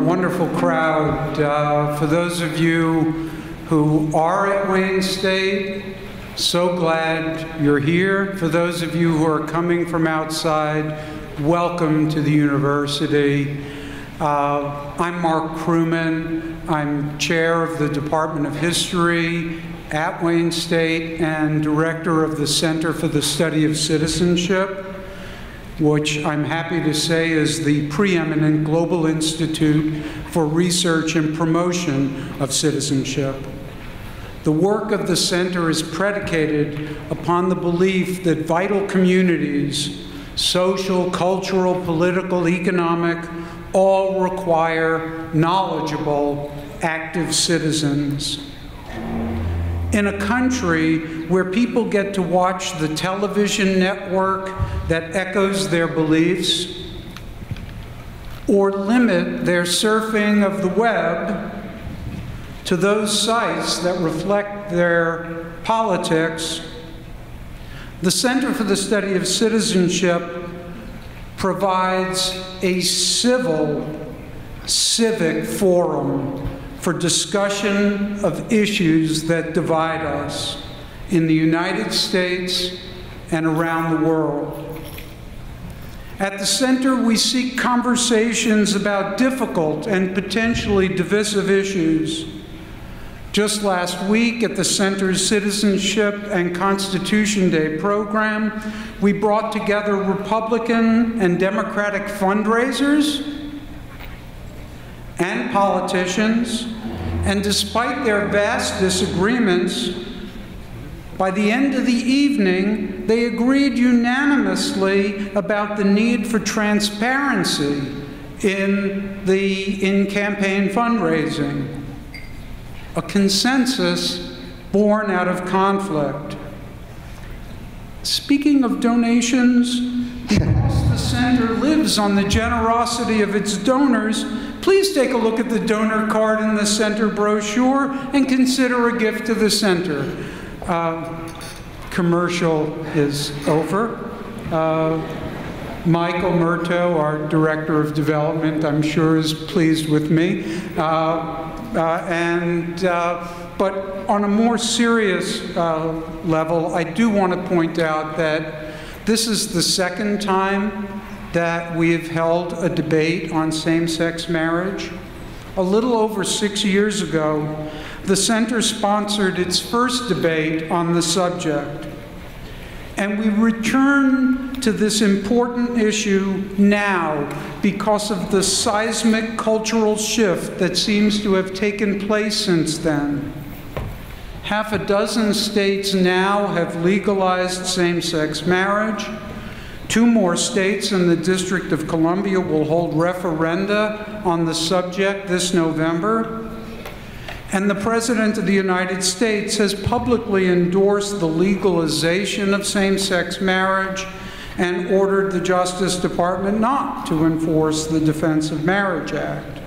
wonderful crowd. For those of you who are at Wayne State, so glad you're here. For those of you who are coming from outside, welcome to the university. I'm Mark Crewman. I'm chair of the Department of History at Wayne State and director of the Center for the Study of Citizenship, which I'm happy to say is the preeminent global institute for research and promotion of citizenship. The work of the center is predicated upon the belief that vital communities, social, cultural, political, economic, all require knowledgeable, active citizens. In a country where people get to watch the television network that echoes their beliefs, or limit their surfing of the web to those sites that reflect their politics, the Center for the Study of Citizenship provides a civic forum for discussion of issues that divide us in the United States and around the world. At the center, we seek conversations about difficult and potentially divisive issues. Just last week at the center's Citizenship and Constitution Day program, we brought together Republican and Democratic fundraisers and politicians, and despite their vast disagreements, by the end of the evening, they agreed unanimously about the need for transparency in campaign fundraising, a consensus born out of conflict. Speaking of donations, because the center lives on the generosity of its donors, please take a look at the donor card in the center brochure and consider a gift to the center. Commercial is over. Michael Murto, our Director of Development, I'm sure is pleased with me. But on a more serious level, I do want to point out that this is the second time that we have held a debate on same-sex marriage. A little over 6 years ago, the center sponsored its first debate on the subject. And we return to this important issue now because of the seismic cultural shift that seems to have taken place since then. Half a dozen states now have legalized same-sex marriage. 2 more states and the District of Columbia will hold referenda on the subject this November. And the President of the United States has publicly endorsed the legalization of same-sex marriage and ordered the Justice Department not to enforce the Defense of Marriage Act.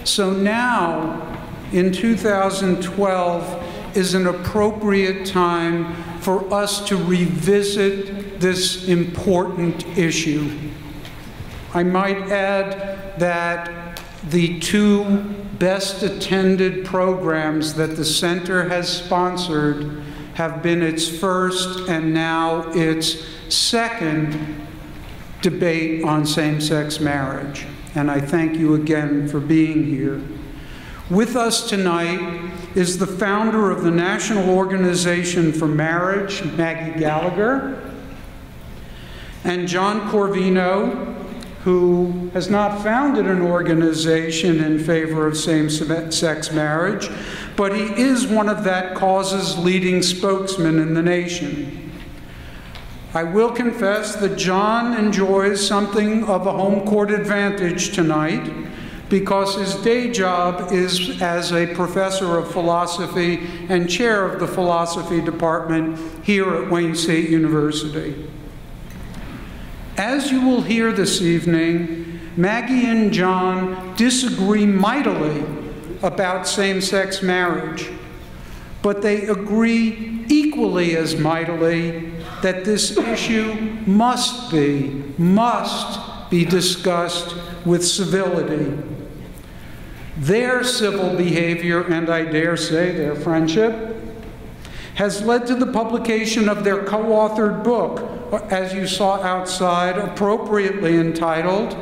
So now, in 2012, is an appropriate time for us to revisit this important issue. I might add that the 2 best attended programs that the center has sponsored have been its first and now its second debate on same-sex marriage. And I thank you again for being here. With us tonight is the founder of the National Organization for Marriage, Maggie Gallagher, and John Corvino, who has not founded an organization in favor of same-sex marriage, but he is one of that cause's leading spokesmen in the nation. I will confess that John enjoys something of a home court advantage tonight because his day job is as a professor of philosophy and chair of the philosophy department here at Wayne State University. As you will hear this evening, Maggie and John disagree mightily about same-sex marriage, but they agree equally as mightily that this issue must be discussed with civility. Their civil behavior, and I dare say their friendship, has led to the publication of their co-authored book, as you saw outside, appropriately entitled,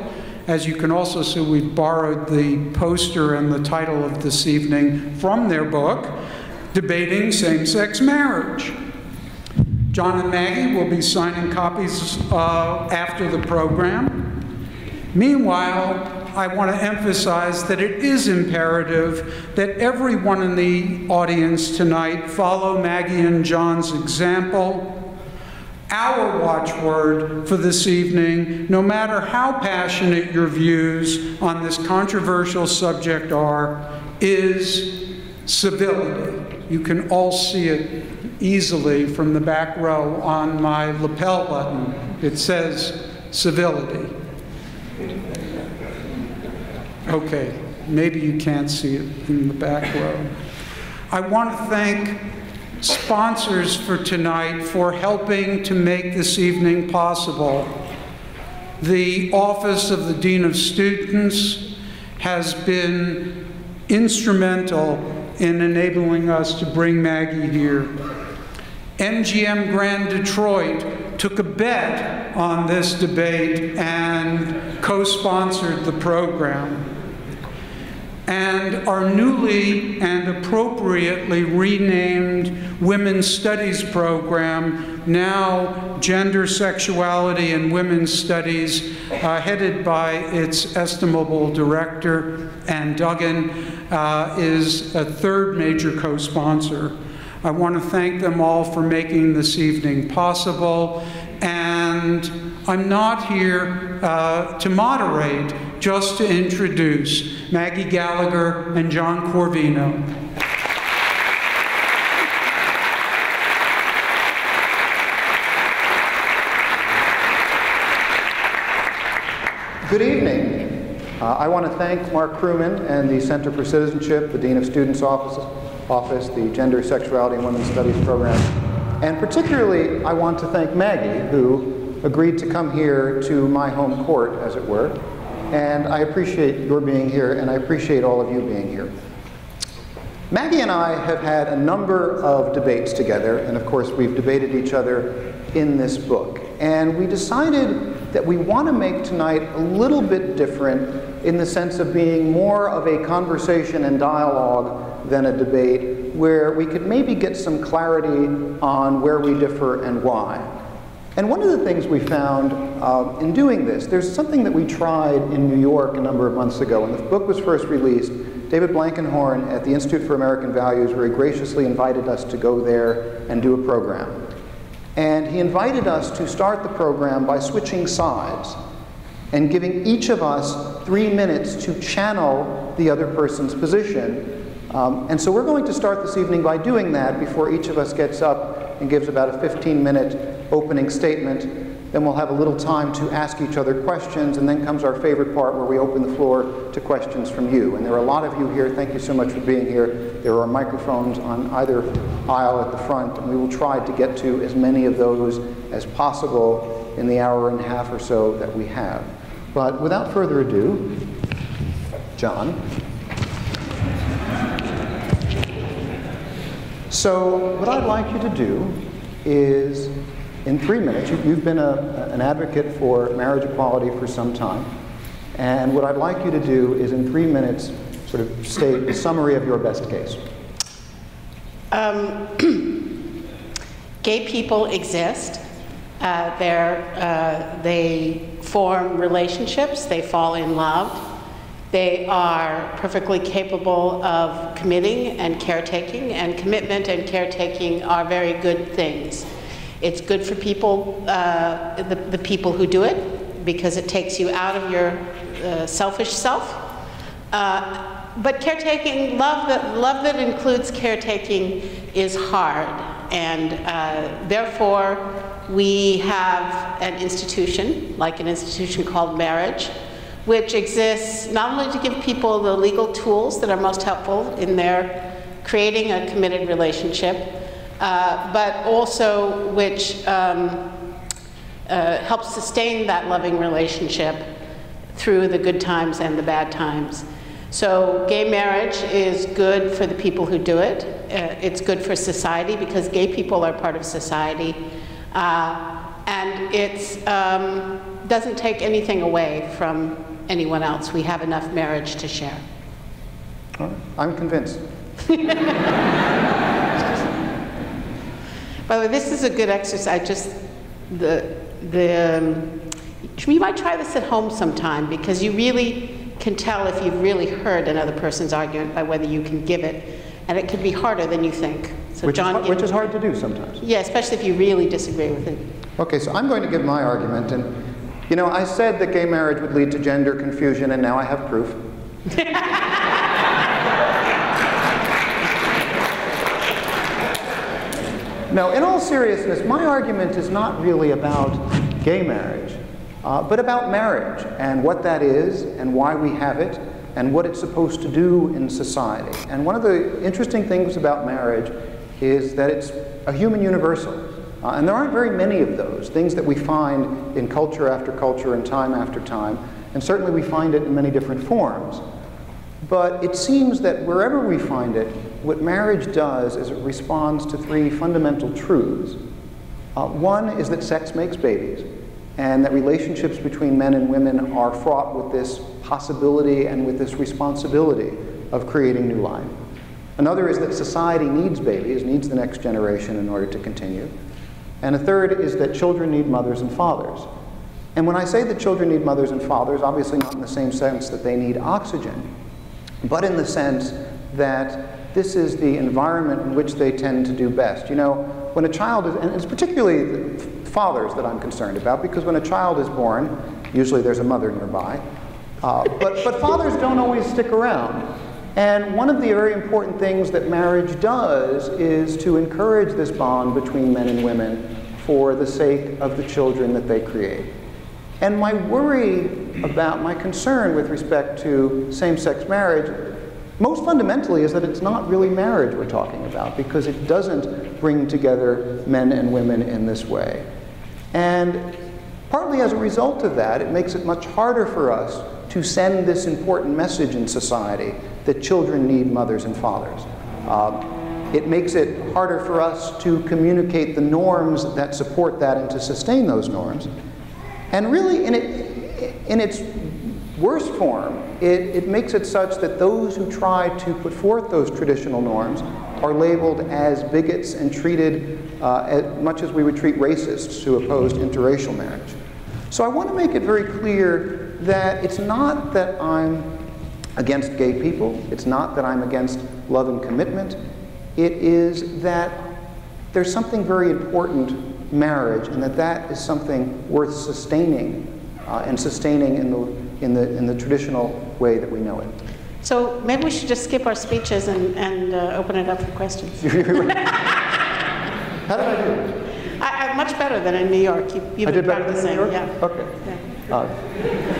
as you can also see, we've borrowed the poster and the title of this evening from their book, Debating Same-Sex Marriage. John and Maggie will be signing copies after the program. Meanwhile, I want to emphasize that it is imperative that everyone in the audience tonight follow Maggie and John's example. Our watchword for this evening, no matter how passionate your views on this controversial subject are, is civility. You can all see it easily from the back row on my lapel button. It says civility. Okay, maybe you can't see it in the back row. I want to thank sponsors for tonight for helping to make this evening possible. The Office of the Dean of Students has been instrumental in enabling us to bring Maggie here. MGM Grand Detroit took a bet on this debate and co-sponsored the program. And our newly and appropriately renamed Women's Studies program, now Gender, Sexuality, and Women's Studies, headed by its estimable director, Ann Duggan, is a third major co-sponsor. I want to thank them all for making this evening possible. And I'm not here to moderate, just to introduce Maggie Gallagher and John Corvino. Good evening. I want to thank Mark Crewman and the Center for Citizenship, the Dean of Students Office, the Gender, Sexuality, and Women's Studies program. And particularly, I want to thank Maggie, who agreed to come here to my home court, as it were. And I appreciate your being here, and I appreciate all of you being here. Maggie and I have had a number of debates together, and of course we've debated each other in this book. And we decided that we want to make tonight a little bit different in the sense of being more of a conversation and dialogue than a debate, where we could maybe get some clarity on where we differ and why. And one of the things we found in doing this, there's something that we tried in New York a number of months ago. When the book was first released, David Blankenhorn at the Institute for American Values very graciously invited us to go there and do a program. And he invited us to start the program by switching sides and giving each of us 3 minutes to channel the other person's position. And so we're going to start this evening by doing that before each of us gets up and gives about a 15-minute opening statement. Then we'll have a little time to ask each other questions, and then comes our favorite part where we open the floor to questions from you. And there are a lot of you here. Thank you so much for being here. There are microphones on either aisle at the front, and we will try to get to as many of those as possible in the hour and a half or so that we have. But without further ado, John. So what I'd like you to do is, in 3 minutes, you've been an advocate for marriage equality for some time, and what I'd like you to do is, in 3 minutes, sort of state a summary of your best case. Gay people exist. They form relationships. They fall in love. They are perfectly capable of committing and caretaking, and commitment and caretaking are very good things. It's good for people, the people who do it, because it takes you out of your selfish self. But caretaking, love that includes caretaking is hard, and therefore we have an institution, like an institution called marriage, which exists not only to give people the legal tools that are most helpful in their creating a committed relationship, but also which helps sustain that loving relationship through the good times and the bad times. So gay marriage is good for the people who do it. It's good for society because gay people are part of society. And it doesn't take anything away from anyone else. We have enough marriage to share. All right. I'm convinced. By the way, this is a good exercise. You might try this at home sometime because you really can tell if you've really heard another person's argument by whether you can give it, and it can be harder than you think. So which is hard to do sometimes. Yeah, especially if you really disagree with it. Okay, so I'm going to give my argument, and you know, I said that gay marriage would lead to gender confusion, and now I have proof. No, in all seriousness, my argument is not really about gay marriage, but about marriage and what that is and why we have it and what it's supposed to do in society. And one of the interesting things about marriage is that it's a human universal. And there aren't very many of those, things that we find in culture after culture and time after time. And certainly we find it in many different forms. But it seems that wherever we find it, what marriage does is it responds to three fundamental truths. One is that sex makes babies, and that relationships between men and women are fraught with this possibility and with this responsibility of creating new life. Another is that society needs babies, needs the next generation in order to continue. And a third is that children need mothers and fathers. And when I say that children need mothers and fathers, obviously not in the same sense that they need oxygen, but in the sense that this is the environment in which they tend to do best. You know, when a child is, and it's particularly fathers that I'm concerned about, because when a child is born, usually there's a mother nearby, but fathers don't always stick around. And one of the very important things that marriage does is to encourage this bond between men and women for the sake of the children that they create. And my worry about, my concern with respect to same-sex marriage, most fundamentally is that it's not really marriage we're talking about, because it doesn't bring together men and women in this way. And partly as a result of that, it makes it much harder for us to send this important message in society that children need mothers and fathers. It makes it harder for us to communicate the norms that support that and to sustain those norms. And really, in its worst form, it makes it such that those who try to put forth those traditional norms are labeled as bigots and treated as much as we would treat racists who opposed interracial marriage. So I want to make it very clear that it's not that I'm against gay people, it's not that I'm against love and commitment, it is that there's something very important, marriage, and that is something worth sustaining, and sustaining in the traditional way that we know it. So maybe we should just skip our speeches and open it up for questions. How did I do? I'm much better than in New York. I did better than in New York? Yeah. Okay. Yeah.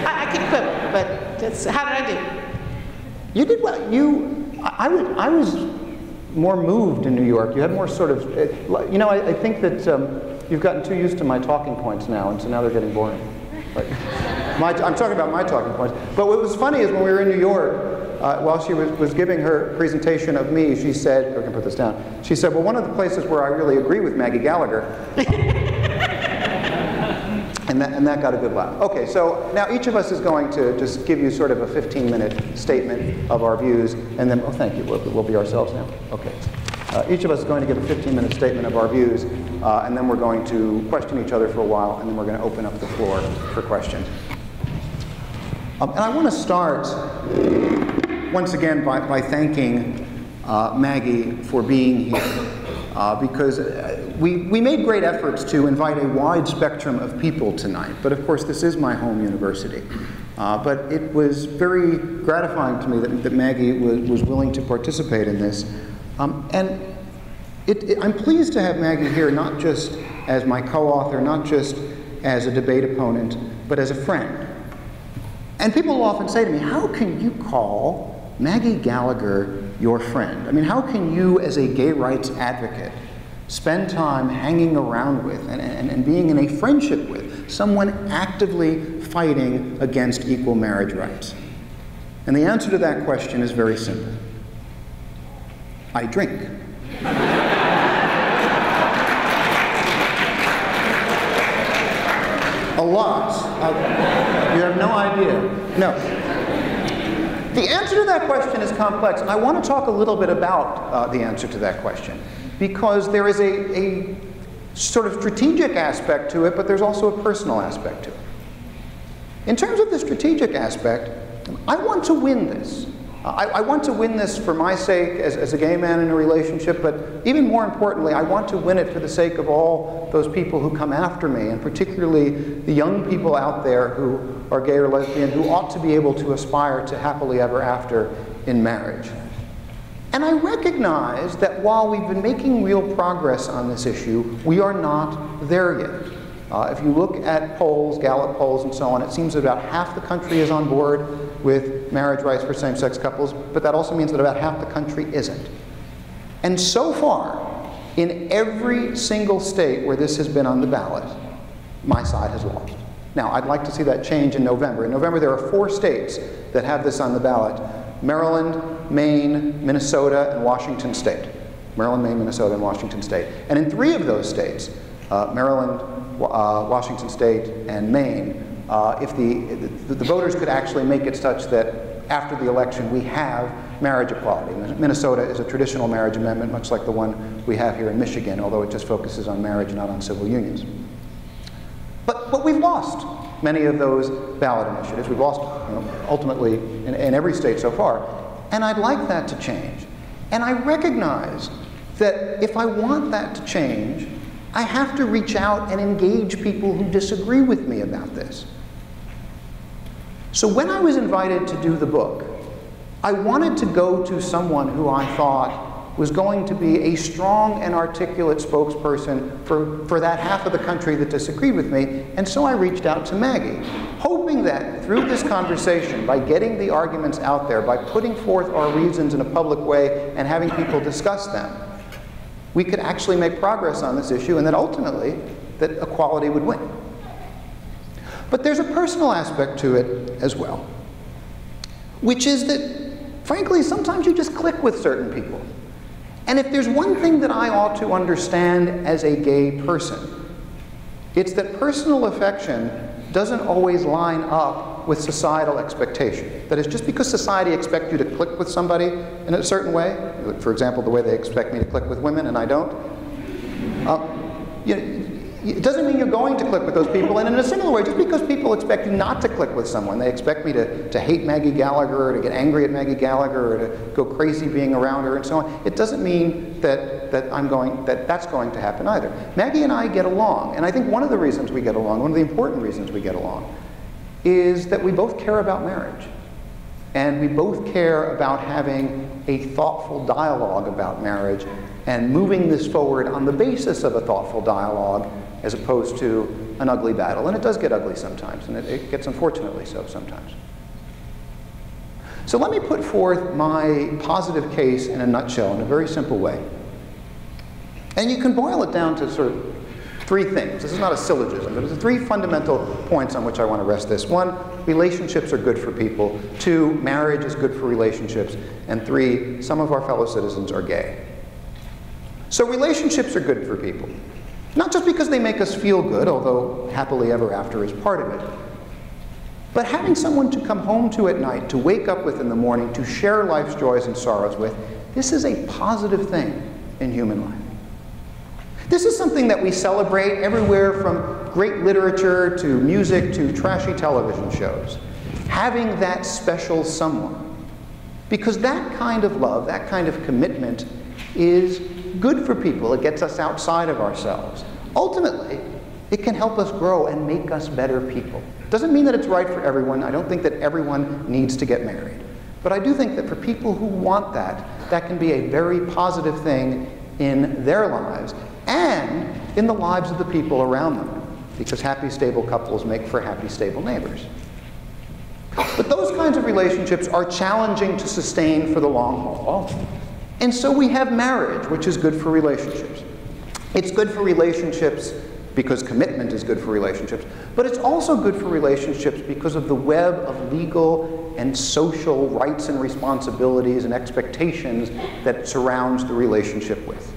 I could quibble, but how did I do? You did well. I was more moved in New York. You had more sort of, you know, I think that you've gotten too used to my talking points now, and so now they're getting boring. I'm talking about my talking points. But what was funny is when we were in New York, while she was giving her presentation of me, she said, I can put this down, she said, well, one of the places where I really agree with Maggie Gallagher, and that got a good laugh. Okay, so now each of us is going to just give you sort of a 15-minute statement of our views, and then, oh, thank you, we'll be ourselves now. Okay. Each of us is going to give a 15-minute statement of our views, and then we're going to question each other for a while, and then we're going to open up the floor for questions. And I want to start, once again, by thanking Maggie for being here, because we made great efforts to invite a wide spectrum of people tonight, but of course this is my home university. But it was very gratifying to me that Maggie was willing to participate in this. And I'm pleased to have Maggie here, not just as my co-author, not just as a debate opponent, but as a friend. And people will often say to me, how can you call Maggie Gallagher your friend? I mean, how can you, as a gay rights advocate, spend time hanging around with and being in a friendship with someone actively fighting against equal marriage rights? And the answer to that question is very simple. I drink. A lot. You have no idea. No. The answer to that question is complex, and I want to talk a little bit about the answer to that question, because there is a sort of strategic aspect to it, but there's also a personal aspect to it. In terms of the strategic aspect, I want to win this. I want to win this for my sake as a gay man in a relationship, but even more importantly, I want to win it for the sake of all those people who come after me, and particularly the young people out there who are gay or lesbian who ought to be able to aspire to happily ever after in marriage. And I recognize that while we've been making real progress on this issue, we are not there yet. If you look at polls, Gallup polls and so on, it seems that about half the country is on board with marriage rights for same-sex couples, but that also means that about half the country isn't. And so far, in every single state where this has been on the ballot, my side has lost. Now, I'd like to see that change in November. In November, there are 4 states that have this on the ballot: Maryland, Maine, Minnesota, and Washington State. Maryland, Maine, Minnesota, and Washington State. And in 3 of those states, Maryland, Washington State, and Maine, if the voters could actually make it such that after the election we have marriage equality. Minnesota is a traditional marriage amendment, much like the one we have here in Michigan, although it just focuses on marriage, not on civil unions. But we've lost many of those ballot initiatives. We've lost, ultimately, in every state so far. And I'd like that to change. And I recognize that if I want that to change, I have to reach out and engage people who disagree with me about this. So when I was invited to do the book, I wanted to go to someone who I thought was going to be a strong and articulate spokesperson for that half of the country that disagreed with me, and so I reached out to Maggie, hoping that through this conversation, by getting the arguments out there, by putting forth our reasons in a public way and having people discuss them, we could actually make progress on this issue, and that ultimately, that equality would win. But there's a personal aspect to it as well, which is that, frankly, sometimes you just click with certain people. And if there's one thing that I ought to understand as a gay person, it's that personal affection doesn't always line up with societal expectation. That is, just because society expects you to click with somebody in a certain way, for example, the way they expect me to click with women and I don't, it doesn't mean you're going to click with those people. And in a similar way, just because people expect you not to click with someone, they expect me to hate Maggie Gallagher, or to get angry at Maggie Gallagher, or to go crazy being around her and so on, it doesn't mean that that's going to happen either. Maggie and I get along, and I think one of the reasons we get along, one of the important reasons we get along, is that we both care about marriage. And we both care about having a thoughtful dialogue about marriage and moving this forward on the basis of a thoughtful dialogue as opposed to an ugly battle. And it does get ugly sometimes, and it gets unfortunately so sometimes. So let me put forth my positive case in a nutshell in a very simple way. And you can boil it down to sort of 3 things. This is not a syllogism, but it's 3 fundamental points on which I want to rest this. 1, relationships are good for people. 2, marriage is good for relationships. And 3, some of our fellow citizens are gay. So relationships are good for people. Not just because they make us feel good, although happily ever after is part of it, but having someone to come home to at night, to wake up with in the morning, to share life's joys and sorrows with, this is a positive thing in human life. This is something that we celebrate everywhere from great literature to music to trashy television shows. Having that special someone. Because that kind of love, that kind of commitment is good for people. It gets us outside of ourselves. Ultimately, it can help us grow and make us better people. Doesn't mean that it's right for everyone. I don't think that everyone needs to get married. But I do think that for people who want that, that can be a very positive thing in their lives and in the lives of the people around them. Because happy, stable couples make for happy, stable neighbors. But those kinds of relationships are challenging to sustain for the long haul. And so we have marriage, which is good for relationships. It's good for relationships because commitment is good for relationships, but it's also good for relationships because of the web of legal and social rights and responsibilities and expectations that it surrounds the relationship with.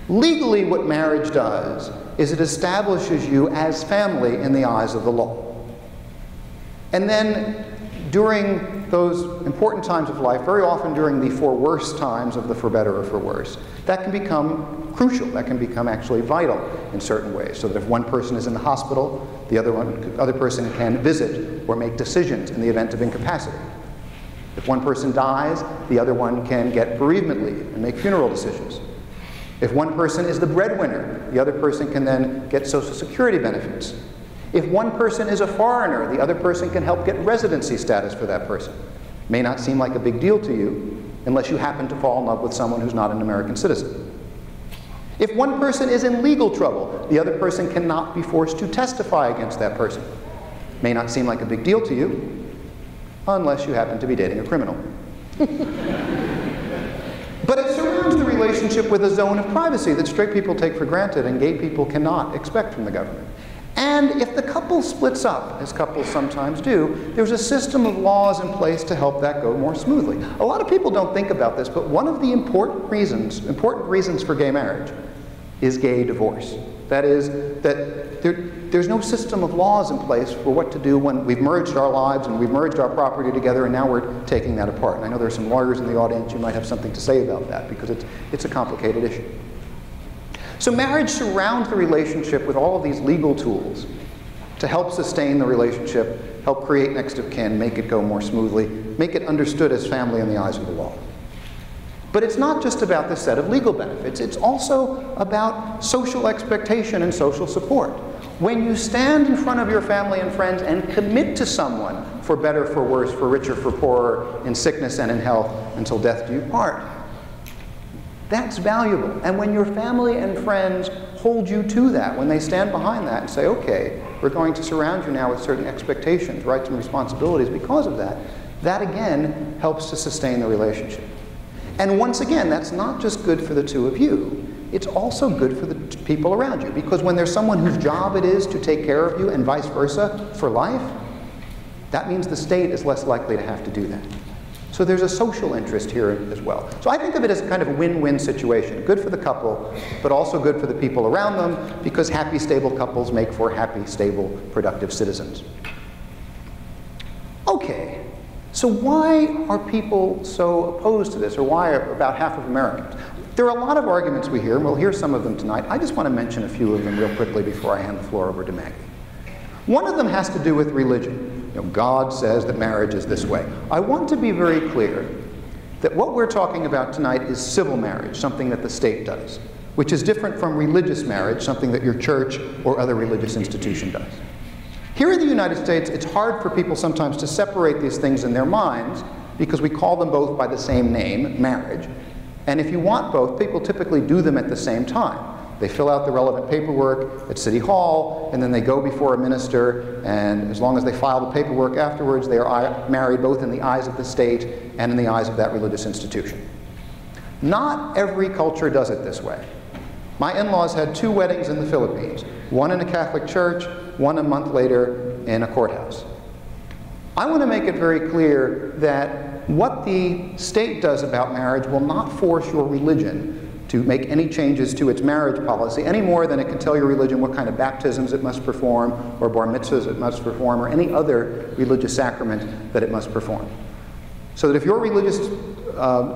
Legally, what marriage does is it establishes you as family in the eyes of the law. And then during those important times of life, very often during the for worse times of the for better or for worse, that can become crucial. That can become actually vital in certain ways. So that if one person is in the hospital, the other person can visit or make decisions in the event of incapacity. If one person dies, the other one can get bereavement leave and make funeral decisions. If one person is the breadwinner, the other person can then get Social Security benefits. If one person is a foreigner, the other person can help get residency status for that person. May not seem like a big deal to you unless you happen to fall in love with someone who's not an American citizen. If one person is in legal trouble, the other person cannot be forced to testify against that person. May not seem like a big deal to you unless you happen to be dating a criminal. But it surrounds the relationship with a zone of privacy that straight people take for granted and gay people cannot expect from the government. And if the couple splits up, as couples sometimes do, there's a system of laws in place to help that go more smoothly. A lot of people don't think about this, but one of the important reasons for gay marriage is gay divorce. That is, that there's no system of laws in place for what to do when we've merged our lives and we've merged our property together and now we're taking that apart. And I know there are some lawyers in the audience who might have something to say about that because it's a complicated issue. So marriage surrounds the relationship with all of these legal tools to help sustain the relationship, help create next of kin, make it go more smoothly, make it understood as family in the eyes of the law. But it's not just about the set of legal benefits. It's also about social expectation and social support. When you stand in front of your family and friends and commit to someone for better, for worse, for richer, for poorer, in sickness and in health, until death do you part, that's valuable. And when your family and friends hold you to that, when they stand behind that and say, okay, we're going to surround you now with certain expectations, rights, and responsibilities because of that, that again helps to sustain the relationship. And once again, that's not just good for the two of you, it's also good for the people around you. Because when there's someone whose job it is to take care of you and vice versa for life, that means the state is less likely to have to do that. So there's a social interest here as well. So I think of it as a kind of a win-win situation. Good for the couple, but also good for the people around them, because happy, stable couples make for happy, stable, productive citizens. Okay, so why are people so opposed to this, or why are about half of Americans? There are a lot of arguments we hear, and we'll hear some of them tonight. I just want to mention a few of them real quickly before I hand the floor over to Maggie. One of them has to do with religion. You know, God says that marriage is this way. I want to be very clear that what we're talking about tonight is civil marriage, something that the state does, which is different from religious marriage, something that your church or other religious institution does. Here in the United States, it's hard for people sometimes to separate these things in their minds because we call them both by the same name, marriage. And if you want both, people typically do them at the same time. They fill out the relevant paperwork at City Hall, and then they go before a minister, and as long as they file the paperwork afterwards, they are married both in the eyes of the state and in the eyes of that religious institution. Not every culture does it this way. My in-laws had 2 weddings in the Philippines, one in a Catholic church, one a month later in a courthouse. I want to make it very clear that what the state does about marriage will not force your religion to make any changes to its marriage policy any more than it can tell your religion what kind of baptisms it must perform, or bar mitzvahs it must perform, or any other religious sacrament that it must perform. So that if your religious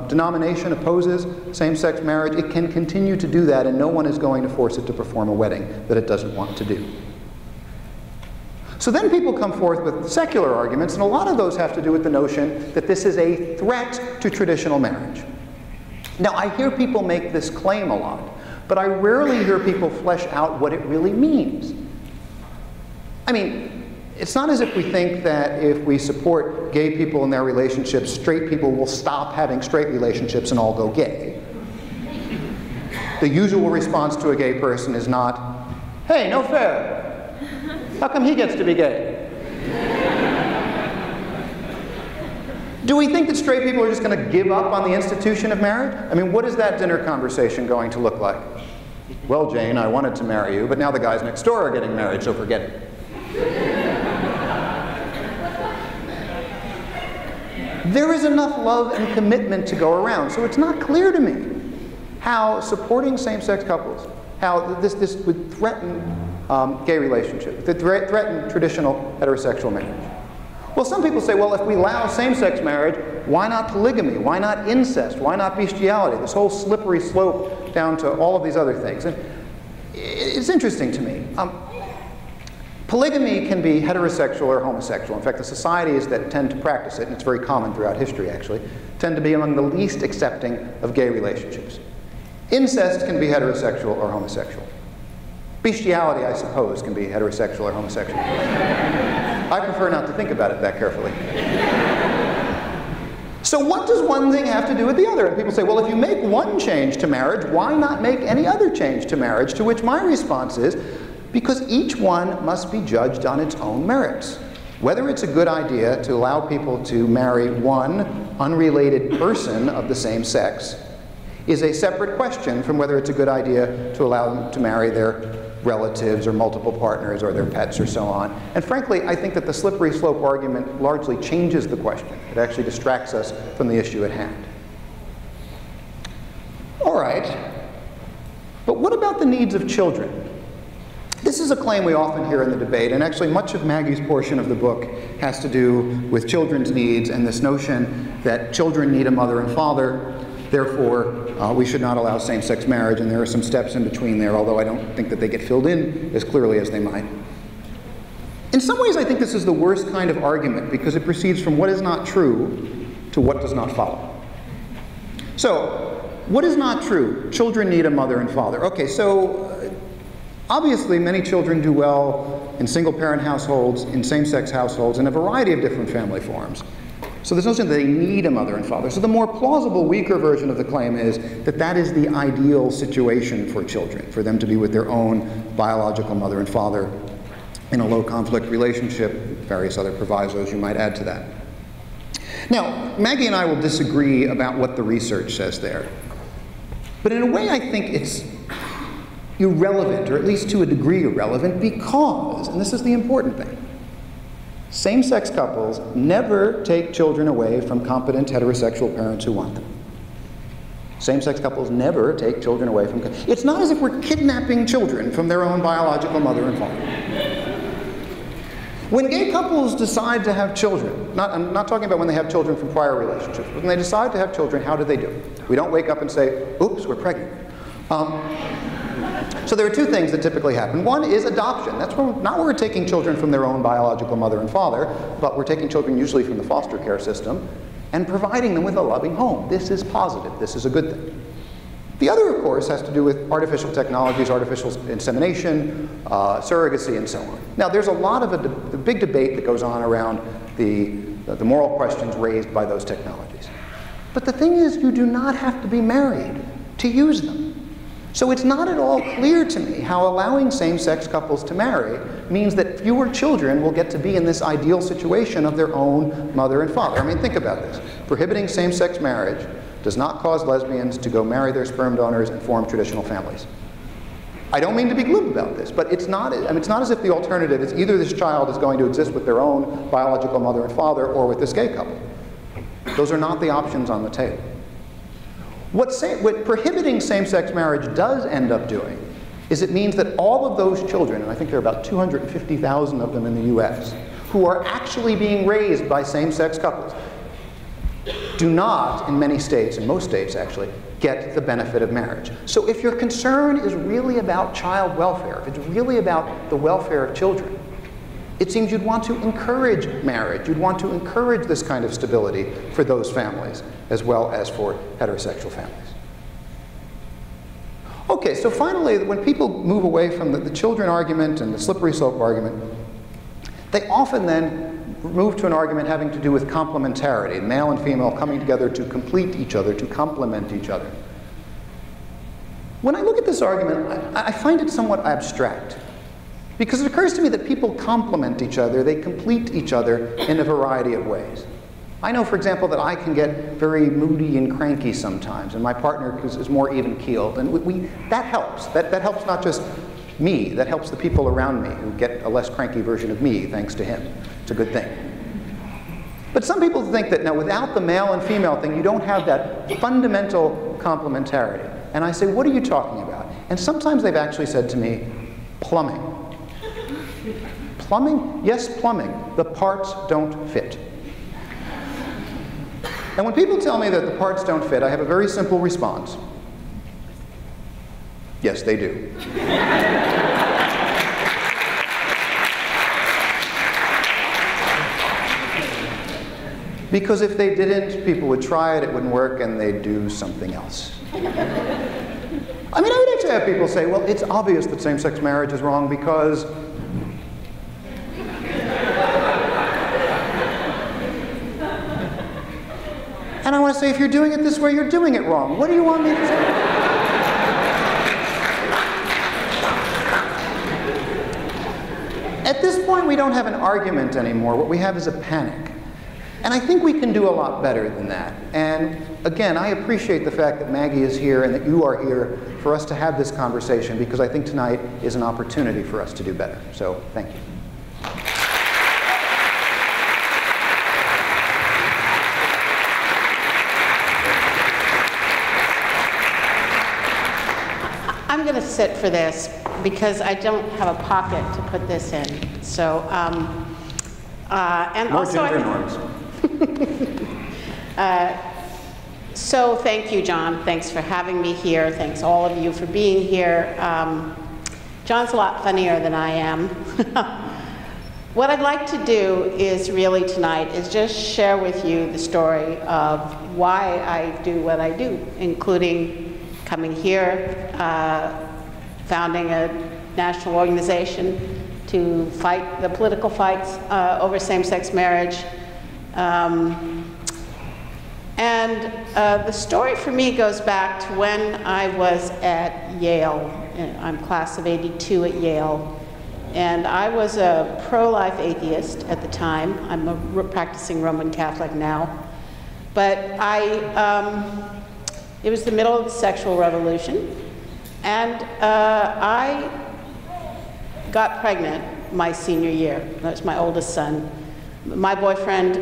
denomination opposes same-sex marriage, it can continue to do that, and no one is going to force it to perform a wedding that it doesn't want to do. So then people come forth with secular arguments, and a lot of those have to do with the notion that this is a threat to traditional marriage. Now, I hear people make this claim a lot, but I rarely hear people flesh out what it really means. I mean, it's not as if we think that if we support gay people in their relationships, straight people will stop having straight relationships and all go gay. The usual response to a gay person is not, hey, no fair. How come he gets to be gay? Do we think that straight people are just going to give up on the institution of marriage? I mean, what is that dinner conversation going to look like? Well, Jane, I wanted to marry you, but now the guys next door are getting married, so forget it. there is enough love and commitment to go around. So it's not clear to me how supporting same-sex couples, how this would threaten gay relationships, threaten traditional heterosexual marriage. Well, some people say, well, if we allow same-sex marriage, why not polygamy? Why not incest? Why not bestiality? This whole slippery slope down to all of these other things. And it's interesting to me. Polygamy can be heterosexual or homosexual. In fact, the societies that tend to practice it, and it's very common throughout history actually, tend to be among the least accepting of gay relationships. Incest can be heterosexual or homosexual. Bestiality, I suppose, can be heterosexual or homosexual. I prefer not to think about it that carefully. So what does one thing have to do with the other? And people say, well, if you make one change to marriage, why not make any other change to marriage? To which my response is, because each one must be judged on its own merits. Whether it's a good idea to allow people to marry one unrelated person of the same sex is a separate question from whether it's a good idea to allow them to marry their relatives or multiple partners or their pets or so on. And frankly, I think that the slippery slope argument largely changes the question. It actually distracts us from the issue at hand. All right, but what about the needs of children? This is a claim we often hear in the debate, and actually much of Maggie's portion of the book has to do with children's needs and this notion that children need a mother and father, therefore we should not allow same-sex marriage, and there are some steps in between there, although I don't think that they get filled in as clearly as they might. In some ways, I think this is the worst kind of argument because it proceeds from what is not true to what does not follow. So, what is not true? Children need a mother and father. Okay, so obviously many children do well in single-parent households, in same-sex households, in a variety of different family forms. So there's no sense that they need a mother and father. So the more plausible, weaker version of the claim is that that is the ideal situation for children, for them to be with their own biological mother and father in a low-conflict relationship, various other provisos you might add to that. Now, Maggie and I will disagree about what the research says there. But in a way, I think it's irrelevant, or at least to a degree irrelevant, because, and this is the important thing, same-sex couples never take children away from competent heterosexual parents who want them. Same-sex couples never take children away from... It's not as if we're kidnapping children from their own biological mother and father. When gay couples decide to have children, I'm not talking about when they have children from prior relationships, but when they decide to have children, how do they do? We don't wake up and say, oops, we're pregnant. So there are two things that typically happen. One is adoption. That's not where we're taking children from their own biological mother and father, but we're taking children usually from the foster care system and providing them with a loving home. This is positive. This is a good thing. The other, of course, has to do with artificial technologies, artificial insemination, surrogacy, and so on. Now, there's a lot of a big debate that goes on around the moral questions raised by those technologies. But the thing is, you do not have to be married to use them. So it's not at all clear to me how allowing same-sex couples to marry means that fewer children will get to be in this ideal situation of their own mother and father. I mean, think about this. Prohibiting same-sex marriage does not cause lesbians to go marry their sperm donors and form traditional families. I don't mean to be glib about this, but it's not as if the alternative is either this child is going to exist with their own biological mother and father or with this gay couple. Those are not the options on the table. What prohibiting same-sex marriage does end up doing is it means that all of those children, and I think there are about 250,000 of them in the US, who are actually being raised by same-sex couples, do not, in many states, in most states actually, get the benefit of marriage. So if your concern is really about child welfare, if it's really about the welfare of children, it seems you'd want to encourage marriage. You'd want to encourage this kind of stability for those families, as well as for heterosexual families. Okay, so finally, when people move away from the children argument and the slippery slope argument, they often then move to an argument having to do with complementarity, male and female coming together to complete each other, to complement each other. When I look at this argument, I find it somewhat abstract. Because it occurs to me that people complement each other, they complete each other in a variety of ways. I know, for example, that I can get very moody and cranky sometimes, and my partner is more even-keeled, and that helps. That helps not just me, that helps the people around me who get a less cranky version of me thanks to him. It's a good thing. But some people think that now without the male and female thing, you don't have that fundamental complementarity. And I say, what are you talking about? And sometimes they've actually said to me, plumbing. Plumbing? Yes, plumbing. The parts don't fit. And when people tell me that the parts don't fit, I have a very simple response. Yes, they do. Because if they didn't, people would try it, it wouldn't work, and they'd do something else. I mean, I would actually have people say, well, it's obvious that same-sex marriage is wrong because and I want to say, if you're doing it this way, you're doing it wrong. What do you want me to say? At this point, we don't have an argument anymore. What we have is a panic. And I think we can do a lot better than that. And again, I appreciate the fact that Maggie is here and that you are here for us to have this conversation, because I think tonight is an opportunity for us to do better. So, thank you. I'm going to sit for this because I don't have a pocket to put this in. So, and More also gender norms. So thank you, John. Thanks for having me here. Thanks all of you for being here. John's a lot funnier than I am. What I'd like to do is really tonight is just share with you the story of why I do what I do, including coming here, founding a national organization to fight the political fights over same-sex marriage. The story for me goes back to when I was at Yale. I'm class of '82 at Yale. And I was a pro-life atheist at the time. I'm a practicing Roman Catholic now. But it was the middle of the sexual revolution. And I got pregnant my senior year. That was my oldest son. My boyfriend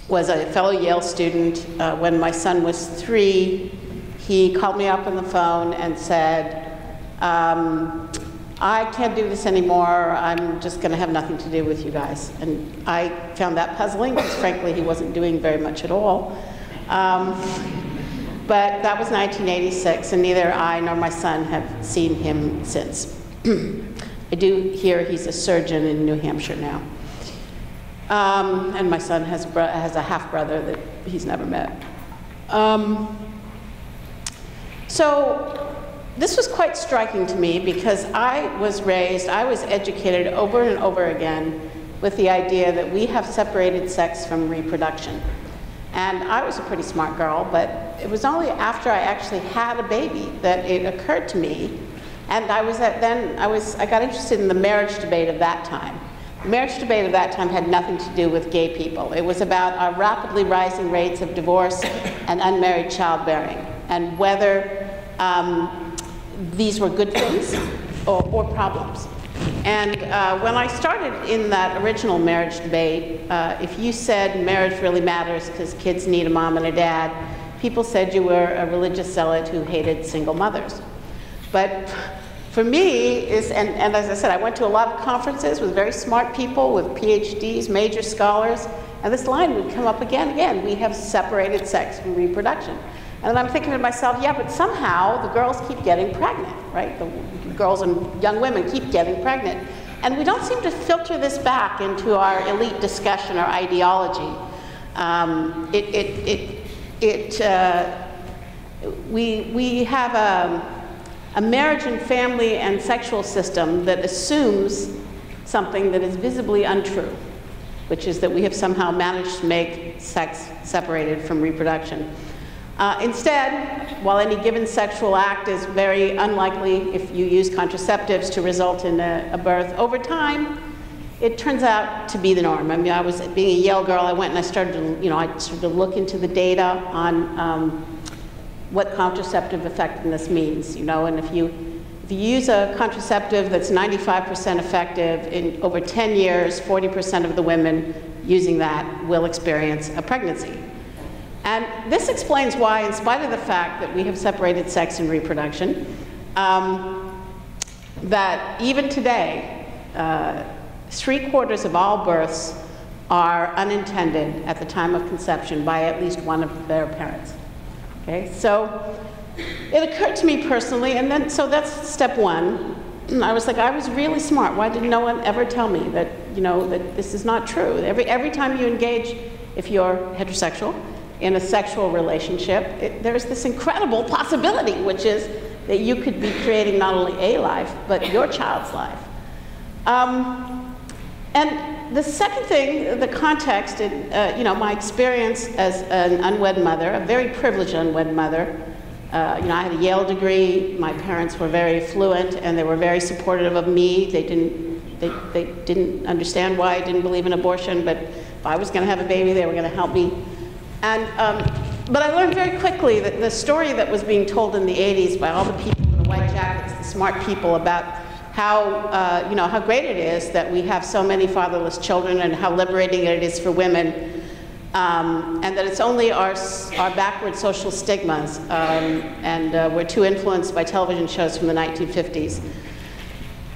was a fellow Yale student. When my son was 3, he called me up on the phone and said, I can't do this anymore. I'm just going to have nothing to do with you guys. And I found that puzzling because frankly he wasn't doing very much at all. But that was 1986, and neither I nor my son have seen him since. I do hear he's a surgeon in New Hampshire now. And my son has a half-brother that he's never met. So this was quite striking to me because I was educated over and over again with the idea that we have separated sex from reproduction. And I was a pretty smart girl, but it was only after I actually had a baby that it occurred to me. And I got interested in the marriage debate of that time. The marriage debate of that time had nothing to do with gay people. It was about our rapidly rising rates of divorce and unmarried childbearing, and whether these were good things or problems. And when I started in that original marriage debate, if you said marriage really matters because kids need a mom and a dad, people said you were a religious zealot who hated single mothers. But for me, and as I said, I went to a lot of conferences with very smart people with PhDs, major scholars, and this line would come up again and again. We have separated sex from reproduction. And I'm thinking to myself, yeah, but somehow the girls keep getting pregnant, right? The girls and young women keep getting pregnant. And we don't seem to filter this back into our elite discussion or ideology. We have a marriage and family and sexual system that assumes something that is visibly untrue, which is that we have somehow managed to make sex separated from reproduction. Instead, while any given sexual act is very unlikely if you use contraceptives to result in a birth, over time, it turns out to be the norm. I mean, being a Yale girl, I went and I started to look into the data on what contraceptive effectiveness means, and if you use a contraceptive that's 95% effective, in over 10 years, 40% of the women using that will experience a pregnancy. And this explains why, in spite of the fact that we have separated sex and reproduction, that even today, 3/4 of all births are unintended at the time of conception by at least one of their parents. Okay, so it occurred to me personally, and then, so that's step one. I was like, I was really smart. Why did no one ever tell me that, that this is not true? Every time you engage, if you're heterosexual, in a sexual relationship, there's this incredible possibility, which is that you could be creating not only a life, but your child's life. And the second thing, the context, my experience as an unwed mother, a very privileged unwed mother. I had a Yale degree. My parents were very fluent, and they were very supportive of me. They didn't understand why I didn't believe in abortion, but if I was going to have a baby, they were going to help me. And but I learned very quickly that the story that was being told in the 80s by all the people in the white jackets, the smart people, about how great it is that we have so many fatherless children and how liberating it is for women. And that it's only our backward social stigmas, and we're too influenced by television shows from the 1950s.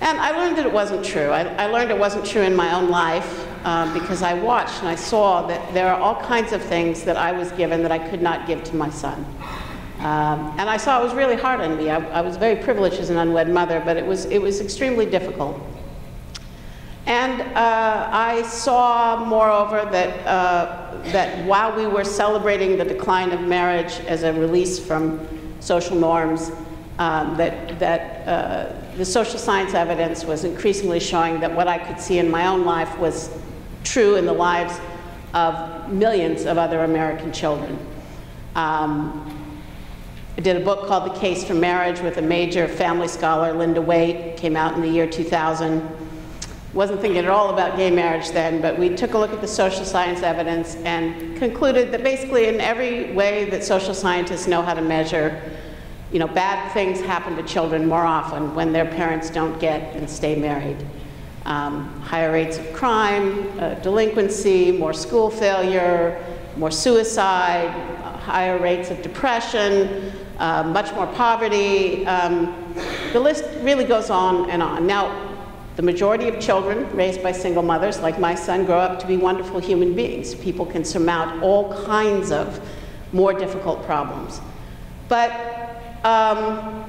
And I learned that it wasn't true. I learned it wasn't true in my own life because I watched and I saw that there are all kinds of things that I was given that I could not give to my son. And I saw it was really hard on me. I was very privileged as an unwed mother, but it was extremely difficult. And I saw, moreover, that while we were celebrating the decline of marriage as a release from social norms, the social science evidence was increasingly showing that what I could see in my own life was true in the lives of millions of other American children. I did a book called The Case for Marriage with a major family scholar, Linda Waite, came out in the year 2000. Wasn't thinking at all about gay marriage then, but we took a look at the social science evidence and concluded that basically in every way that social scientists know how to measure, bad things happen to children more often when their parents don't get and stay married. Higher rates of crime, delinquency, more school failure, more suicide, higher rates of depression, much more poverty. The list really goes on and on. Now, the majority of children raised by single mothers, like my son, grow up to be wonderful human beings. People can surmount all kinds of more difficult problems. But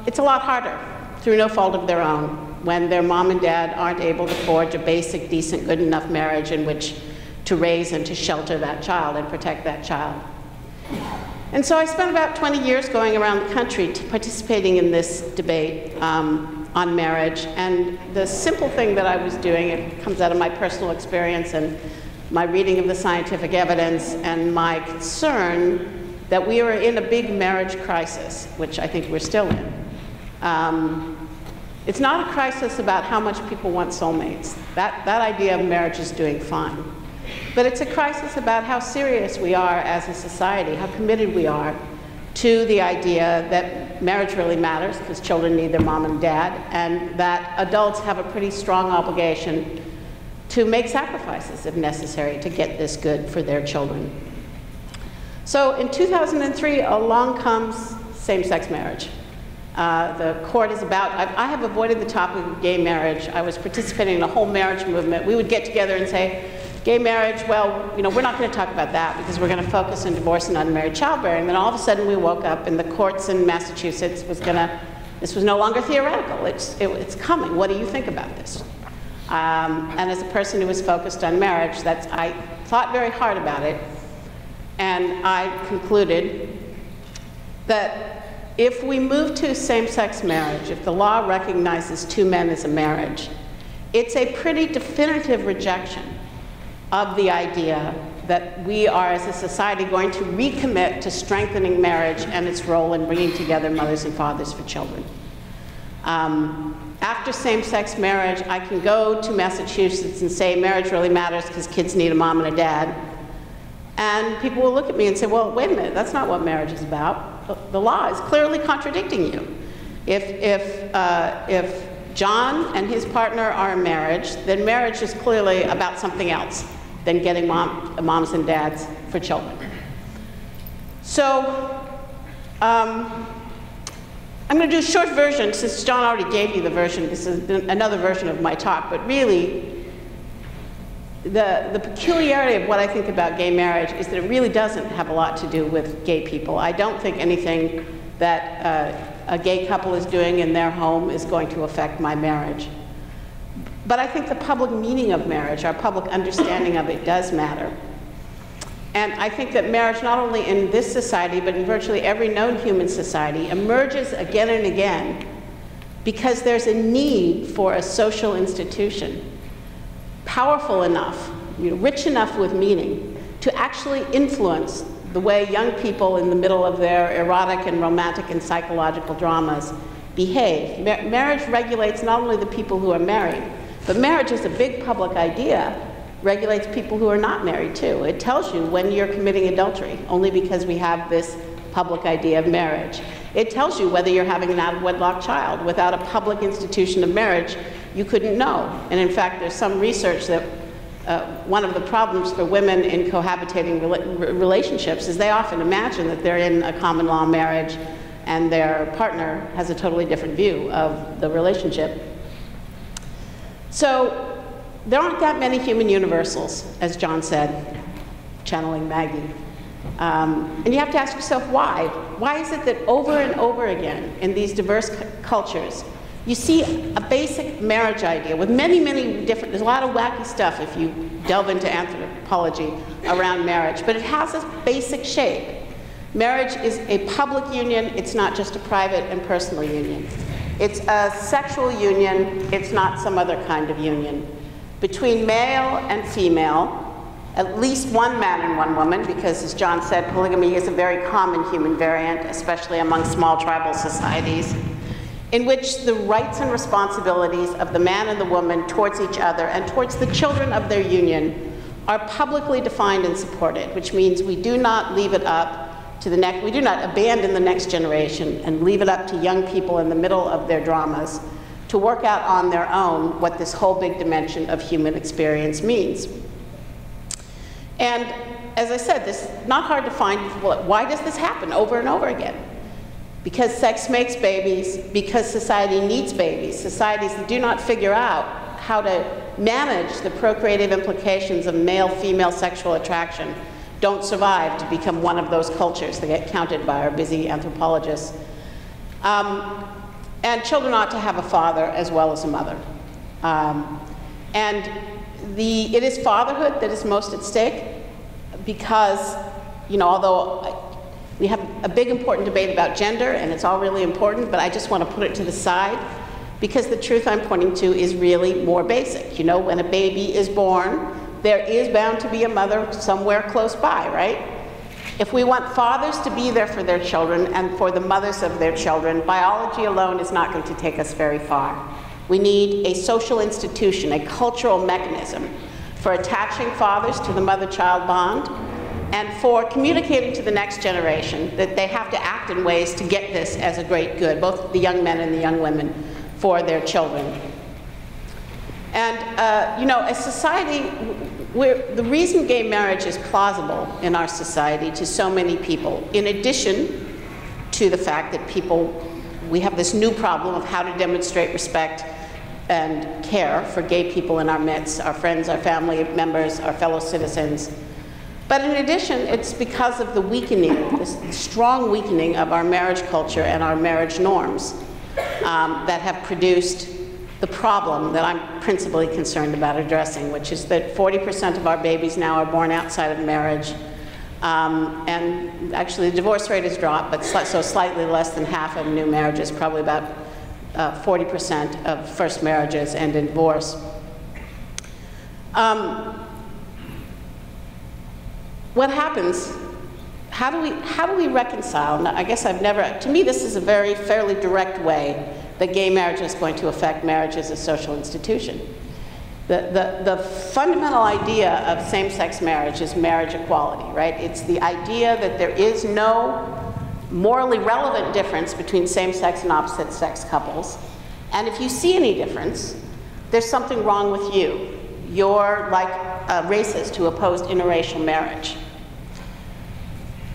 it's a lot harder, through no fault of their own, when their mom and dad aren't able to forge a basic, decent, good enough marriage in which to raise and to shelter that child and protect that child. And so I spent about 20 years going around the country participating in this debate on marriage, and the simple thing that I was doing, it comes out of my personal experience and my reading of the scientific evidence and my concern that we are in a big marriage crisis, which I think we're still in. It's not a crisis about how much people want soulmates. That idea of marriage is doing fine. But it's a crisis about how serious we are as a society, how committed we are to the idea that marriage really matters because children need their mom and dad, and that adults have a pretty strong obligation to make sacrifices if necessary to get this good for their children. So in 2003, along comes same-sex marriage. The court is about, I have avoided the topic of gay marriage. I was participating in a whole marriage movement. We would get together and say, gay marriage, well, we're not going to talk about that because we're going to focus on divorce and unmarried childbearing. Then all of a sudden we woke up and the courts in Massachusetts this was no longer theoretical. It's coming. What do you think about this? And as a person who was focused on marriage, I thought very hard about it. And I concluded that if we move to same-sex marriage, if the law recognizes two men as a marriage, it's a pretty definitive rejection of the idea that we are, as a society, going to recommit to strengthening marriage and its role in bringing together mothers and fathers for children. After same-sex marriage, I can go to Massachusetts and say marriage really matters because kids need a mom and a dad. And people will look at me and say, well, wait a minute, that's not what marriage is about. The law is clearly contradicting you. If John and his partner are in marriage, then marriage is clearly about something else. than getting moms and dads for children. So I'm going to do a short version, since John already gave you the version. This is another version of my talk, but really, the peculiarity of what I think about gay marriage is that it really doesn't have a lot to do with gay people. I don't think anything that a gay couple is doing in their home is going to affect my marriage. But I think the public meaning of marriage, our public understanding of it, does matter. And I think that marriage, not only in this society, but in virtually every known human society, emerges again and again because there's a need for a social institution powerful enough, rich enough with meaning, to actually influence the way young people in the middle of their erotic and romantic and psychological dramas behave. Marriage regulates not only the people who are married, but marriage is a big public idea, regulates people who are not married too. It tells you when you're committing adultery, only because we have this public idea of marriage. It tells you whether you're having an out-of-wedlock child. Without a public institution of marriage, you couldn't know. And in fact, there's some research that one of the problems for women in cohabitating relationships is they often imagine that they're in a common law marriage and their partner has a totally different view of the relationship. So there aren't that many human universals, as John said, channeling Maggie. And you have to ask yourself why. Why is it that over and over again in these diverse cultures, you see a basic marriage idea with many, many different, there's a lot of wacky stuff if you delve into anthropology around marriage, but it has a basic shape. Marriage is a public union, it's not just a private and personal union. It's a sexual union, it's not some other kind of union. Between male and female, at least one man and one woman, because as John said, polygamy is a very common human variant, especially among small tribal societies, in which the rights and responsibilities of the man and the woman towards each other and towards the children of their union are publicly defined and supported, which means we do not leave it up to the next, we do not abandon the next generation and leave it up to young people in the middle of their dramas to work out on their own what this whole big dimension of human experience means. And as I said, this is not hard to find. Why does this happen over and over again? Because sex makes babies, because society needs babies. Societies that do not figure out how to manage the procreative implications of male-female sexual attraction don't survive to become one of those cultures that get counted by our busy anthropologists. And children ought to have a father as well as a mother. And it is fatherhood that is most at stake because, although we have a big important debate about gender and it's all really important, but I just want to put it to the side because the truth I'm pointing to is really more basic. When a baby is born, there is bound to be a mother somewhere close by, right? If we want fathers to be there for their children and for the mothers of their children, biology alone is not going to take us very far. We need a social institution, a cultural mechanism for attaching fathers to the mother-child bond and for communicating to the next generation that they have to act in ways to get this as a great good, both the young men and the young women, for their children. And, as society, the reason gay marriage is plausible in our society to so many people, in addition to the fact that we have this new problem of how to demonstrate respect and care for gay people in our midst, our friends, our family members, our fellow citizens. But in addition, it's because of the weakening, this strong weakening of our marriage culture and our marriage norms that have produced the problem that I'm principally concerned about addressing, which is that 40% of our babies now are born outside of marriage. And actually the divorce rate has dropped, but so slightly less than half of new marriages, probably about 40% of first marriages end in divorce. What happens? How do we reconcile? Now, I guess to me this is a fairly direct way that gay marriage is going to affect marriage as a social institution. The fundamental idea of same-sex marriage is marriage equality, right? It's the idea that there is no morally relevant difference between same-sex and opposite-sex couples. And if you see any difference, there's something wrong with you. You're like races who opposed interracial marriage.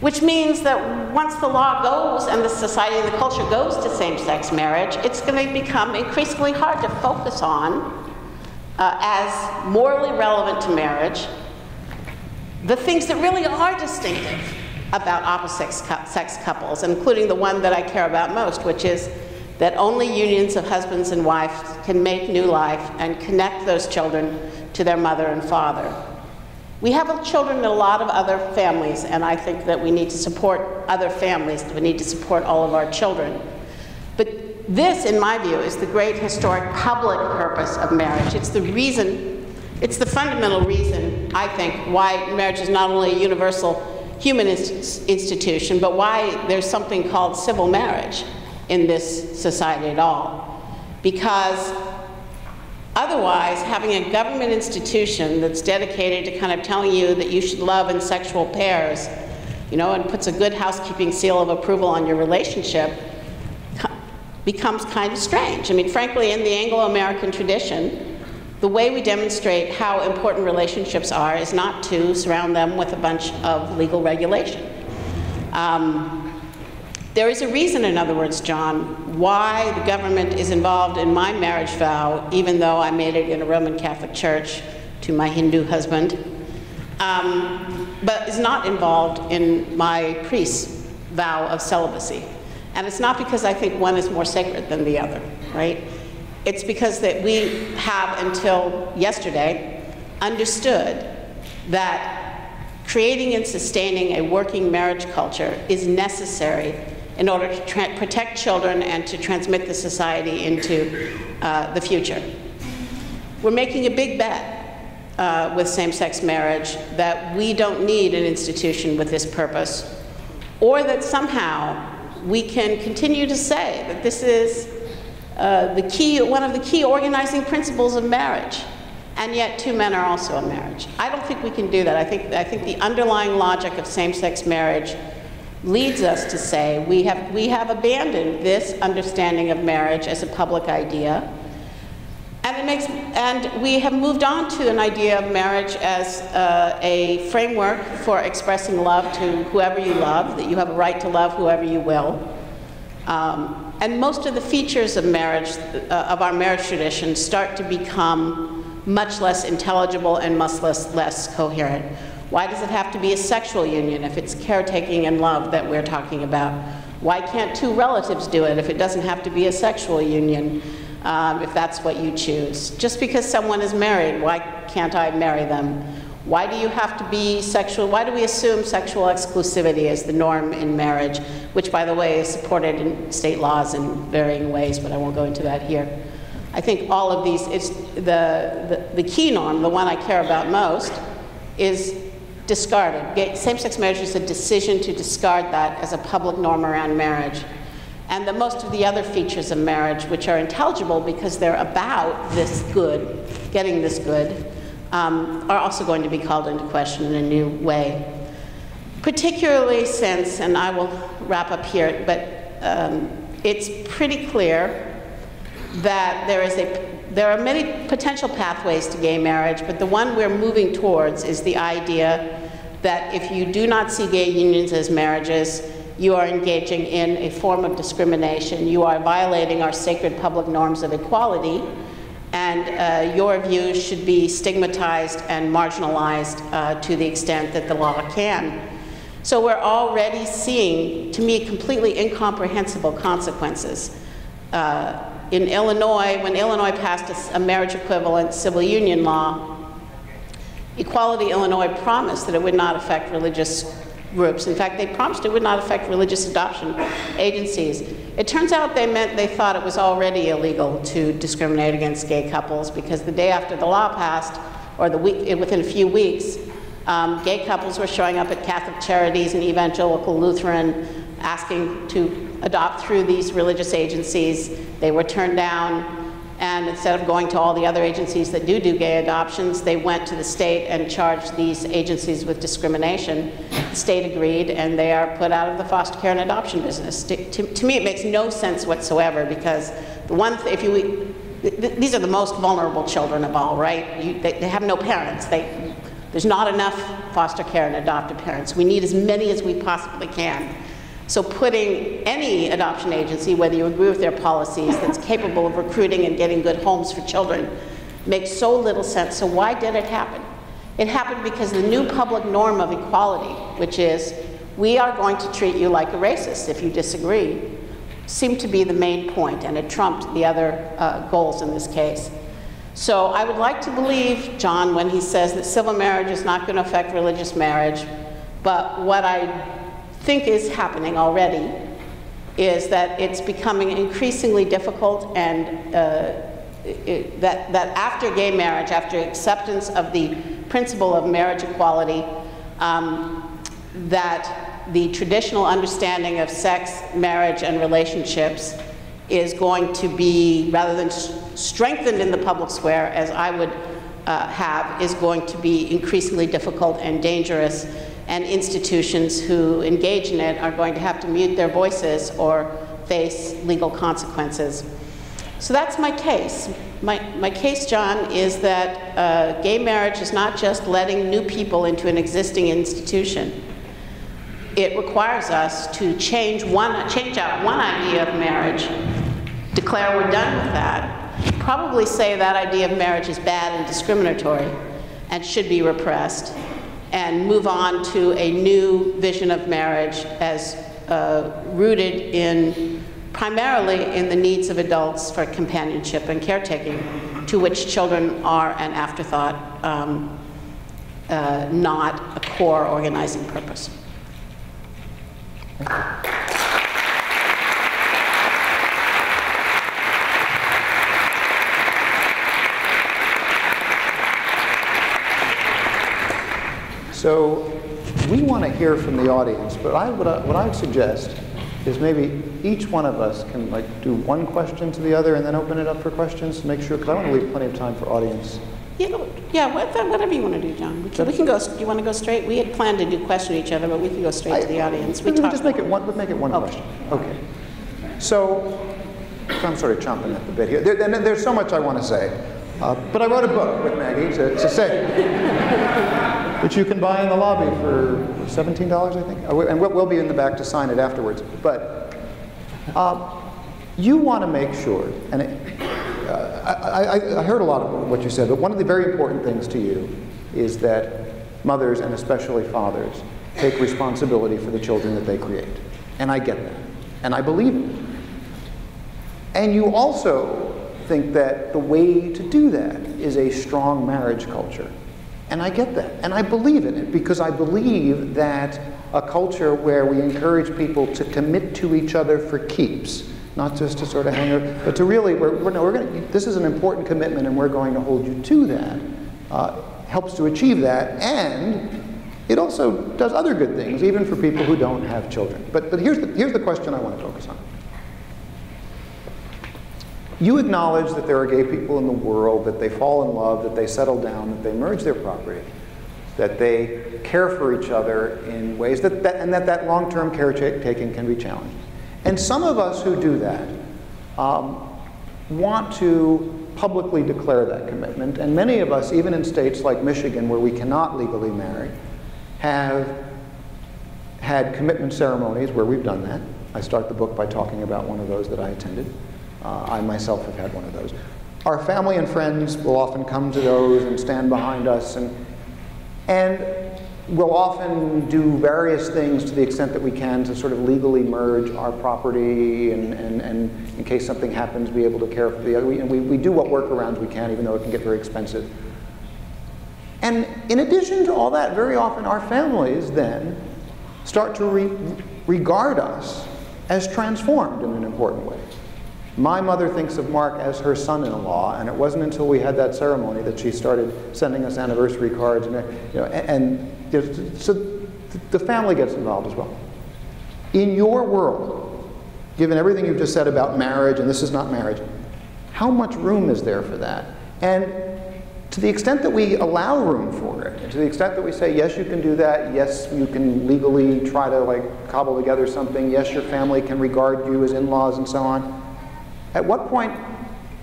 Which means that once the law goes and the society and the culture goes to same-sex marriage, it's going to become increasingly hard to focus on as morally relevant to marriage the things that really are distinctive about opposite-sex couples, including the one that I care about most, which is that only unions of husbands and wives can make new life and connect those children to their mother and father. We have children in a lot of other families, and I think that we need to support other families. We need to support all of our children. But this, in my view, is the great historic public purpose of marriage. It's the reason, it's the fundamental reason, I think, why marriage is not only a universal human institution, but why there's something called civil marriage in this society at all. Because otherwise, having a government institution that's dedicated to kind of telling you that you should love in sexual pairs, you know, and puts a good housekeeping seal of approval on your relationship, becomes kind of strange. I mean, frankly, in the Anglo-American tradition, the way we demonstrate how important relationships are is not to surround them with a bunch of legal regulation. There is a reason, in other words, John, why the government is involved in my marriage vow, even though I made it in a Roman Catholic church to my Hindu husband, but is not involved in my priest's vow of celibacy. And it's not because I think one is more sacred than the other, right? It's because that we have, until yesterday, understood that creating and sustaining a working marriage culture is necessary in order to protect children and to transmit the society into the future. We're making a big bet with same-sex marriage that we don't need an institution with this purpose, or that somehow we can continue to say that this is one of the key organizing principles of marriage, and yet two men are also a marriage. I don't think we can do that. I think the underlying logic of same-sex marriage leads us to say we have abandoned this understanding of marriage as a public idea, and we have moved on to an idea of marriage as a framework for expressing love to whoever you love, that you have a right to love whoever you will. And most of the features of marriage, of our marriage tradition, start to become much less intelligible and much less coherent. Why does it have to be a sexual union if it's caretaking and love that we're talking about? Why can't two relatives do it if it doesn't have to be a sexual union, if that's what you choose? Just because someone is married, why can't I marry them? Why do you have to be sexual? Why do we assume sexual exclusivity as the norm in marriage, which, by the way, is supported in state laws in varying ways, but I won't go into that here. I think all of these, the key norm, the one I care about most, is discarded. Same-sex marriage is a decision to discard that as a public norm around marriage. And most of the other features of marriage, which are intelligible because they're about this good, getting this good, are also going to be called into question in a new way. Particularly since, and I will wrap up here, but it's pretty clear that there are many potential pathways to gay marriage, but the one we're moving towards is the idea that if you do not see gay unions as marriages, you are engaging in a form of discrimination. You are violating our sacred public norms of equality, and your views should be stigmatized and marginalized to the extent that the law can. So we're already seeing, to me, completely incomprehensible consequences. In Illinois, when Illinois passed a marriage equivalent civil union law, Equality Illinois promised that it would not affect religious groups. In fact, they promised it would not affect religious adoption agencies. It turns out they thought it was already illegal to discriminate against gay couples, because the day after the law passed, or within a few weeks, gay couples were showing up at Catholic Charities and Evangelical Lutheran asking to adopt through these religious agencies. They were turned down, and instead of going to all the other agencies that do gay adoptions, they went to the state and charged these agencies with discrimination. The state agreed, and they are put out of the foster care and adoption business. To me, it makes no sense whatsoever, because these are the most vulnerable children of all, right? They have no parents. There's not enough foster care and adoptive parents. We need as many as we possibly can. So putting any adoption agency, whether you agree with their policies, that's capable of recruiting and getting good homes for children makes so little sense. So why did it happen? It happened because the new public norm of equality, which is we are going to treat you like a racist if you disagree, seemed to be the main point, and it trumped the other goals in this case. So I would like to believe John when he says that civil marriage is not going to affect religious marriage, but what I think is happening already is that it's becoming increasingly difficult, and that after gay marriage, after acceptance of the principle of marriage equality, that the traditional understanding of sex, marriage, and relationships is going to be, rather than strengthened in the public square, as I would have, is going to be increasingly difficult and dangerous, and institutions who engage in it are going to have to mute their voices or face legal consequences. So that's my case. My case, John, is that gay marriage is not just letting new people into an existing institution. It requires us to change out one idea of marriage, declare we're done with that, probably say that idea of marriage is bad and discriminatory and should be repressed, and move on to a new vision of marriage as rooted in, primarily in the needs of adults for companionship and caretaking, to which children are an afterthought, not a core organizing purpose. So we want to hear from the audience, but what I would suggest is maybe each one of us can do one question to the other and then open it up for questions to make sure, because I want to leave plenty of time for audience. Yeah, whatever you want to do, John. We can go. Do you want to go straight? We had planned to do question each other, but we can go straight to the audience. We just make it one. Let's make it one question. Okay. So I'm sort of chomping at the bit here. There's so much I want to say, but I wrote a book with Maggie to say, which you can buy in the lobby for $17, I think, and we'll be in the back to sign it afterwards. But you want to make sure, and I heard a lot of what you said, but one of the very important things to you is that mothers, and especially fathers, take responsibility for the children that they create. And I get that. And I believe it. And you also think that the way to do that is a strong marriage culture. And I get that. And I believe in it, because I believe that a culture where we encourage people to commit to each other for keeps, not just to sort of hang out, but to really, this is an important commitment and we're going to hold you to that, helps to achieve that, and it also does other good things, even for people who don't have children. But here's the question I want to focus on. You acknowledge that there are gay people in the world, that they fall in love, that they settle down, that they merge their property, that they care for each other in ways and that long-term caretaking can be challenged. And some of us who do that want to publicly declare that commitment, and many of us, even in states like Michigan, where we cannot legally marry, have had commitment ceremonies where we've done that. I start the book by talking about one of those that I attended. I myself have had one of those. Our family and friends will often come to those and stand behind us, and we'll often do various things to the extent that we can to sort of legally merge our property, and in case something happens, be able to care for the other. And we do what workarounds we can, even though it can get very expensive. And in addition to all that, very often our families then start to regard us as transformed in an important way. My mother thinks of Mark as her son-in-law, and it wasn't until we had that ceremony that she started sending us anniversary cards, so the family gets involved as well. In your world, given everything you've just said about marriage, and this is not marriage, how much room is there for that? And to the extent that we allow room for it, to the extent that we say, yes, you can do that, yes, you can legally try to cobble together something, yes, your family can regard you as in-laws and so on, at what point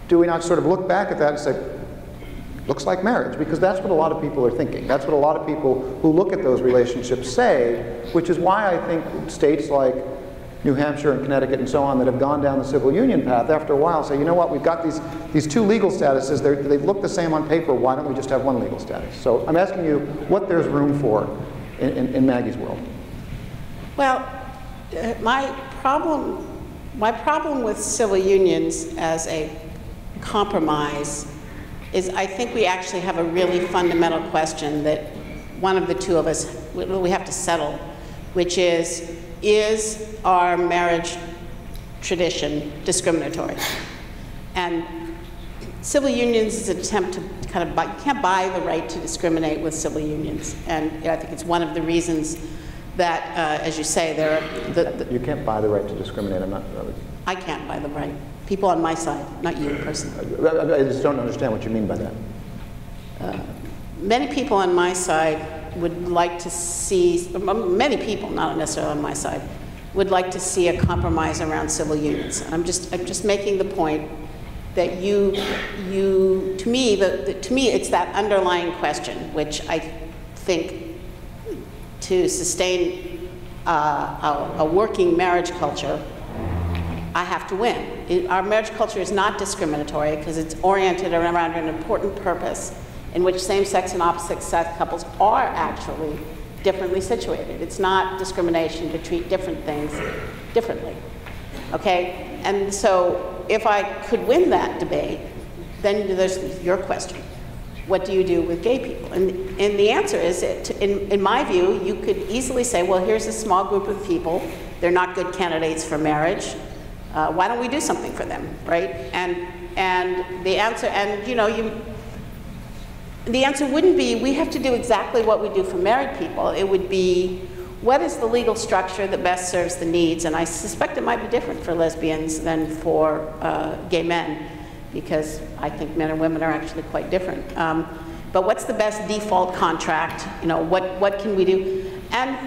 do we not sort of look back at that and say, looks like marriage, because that's what a lot of people are thinking. That's what a lot of people who look at those relationships say, which is why I think states like New Hampshire and Connecticut and so on that have gone down the civil union path, after a while say, you know what, we've got these two legal statuses, they look the same on paper, why don't we just have one legal status? So I'm asking you what there's room for in Maggie's world. Well, my problem with civil unions as a compromise is I think we actually have a really fundamental question that one of the two of us, we have to settle, which is our marriage tradition discriminatory? And civil unions is an attempt to kind of you can't buy the right to discriminate with civil unions. And I think it's one of the reasons that, as you say, you can't buy the right to discriminate. I can't buy the right. People on my side, not you personally. I just don't understand what you mean by that. Many people on my side would like to see, many people, not necessarily on my side, would like to see a compromise around civil unions. I'm just making the point that to me, it's that underlying question, which I think to sustain a working marriage culture, I have to win. Our marriage culture is not discriminatory because it's oriented around an important purpose in which same-sex and opposite-sex couples are actually differently situated. It's not discrimination to treat different things differently, okay? And so if I could win that debate, then there's your question. What do you do with gay people? And the answer is, in my view, you could easily say, well, here's a small group of people. They're not good candidates for marriage. Why don't we do something for them, right? And the answer, the answer wouldn't be, we have to do exactly what we do for married people. It would be, what is the legal structure that best serves the needs? And I suspect it might be different for lesbians than for gay men, because I think men and women are actually quite different. But what's the best default contract? What can we do? And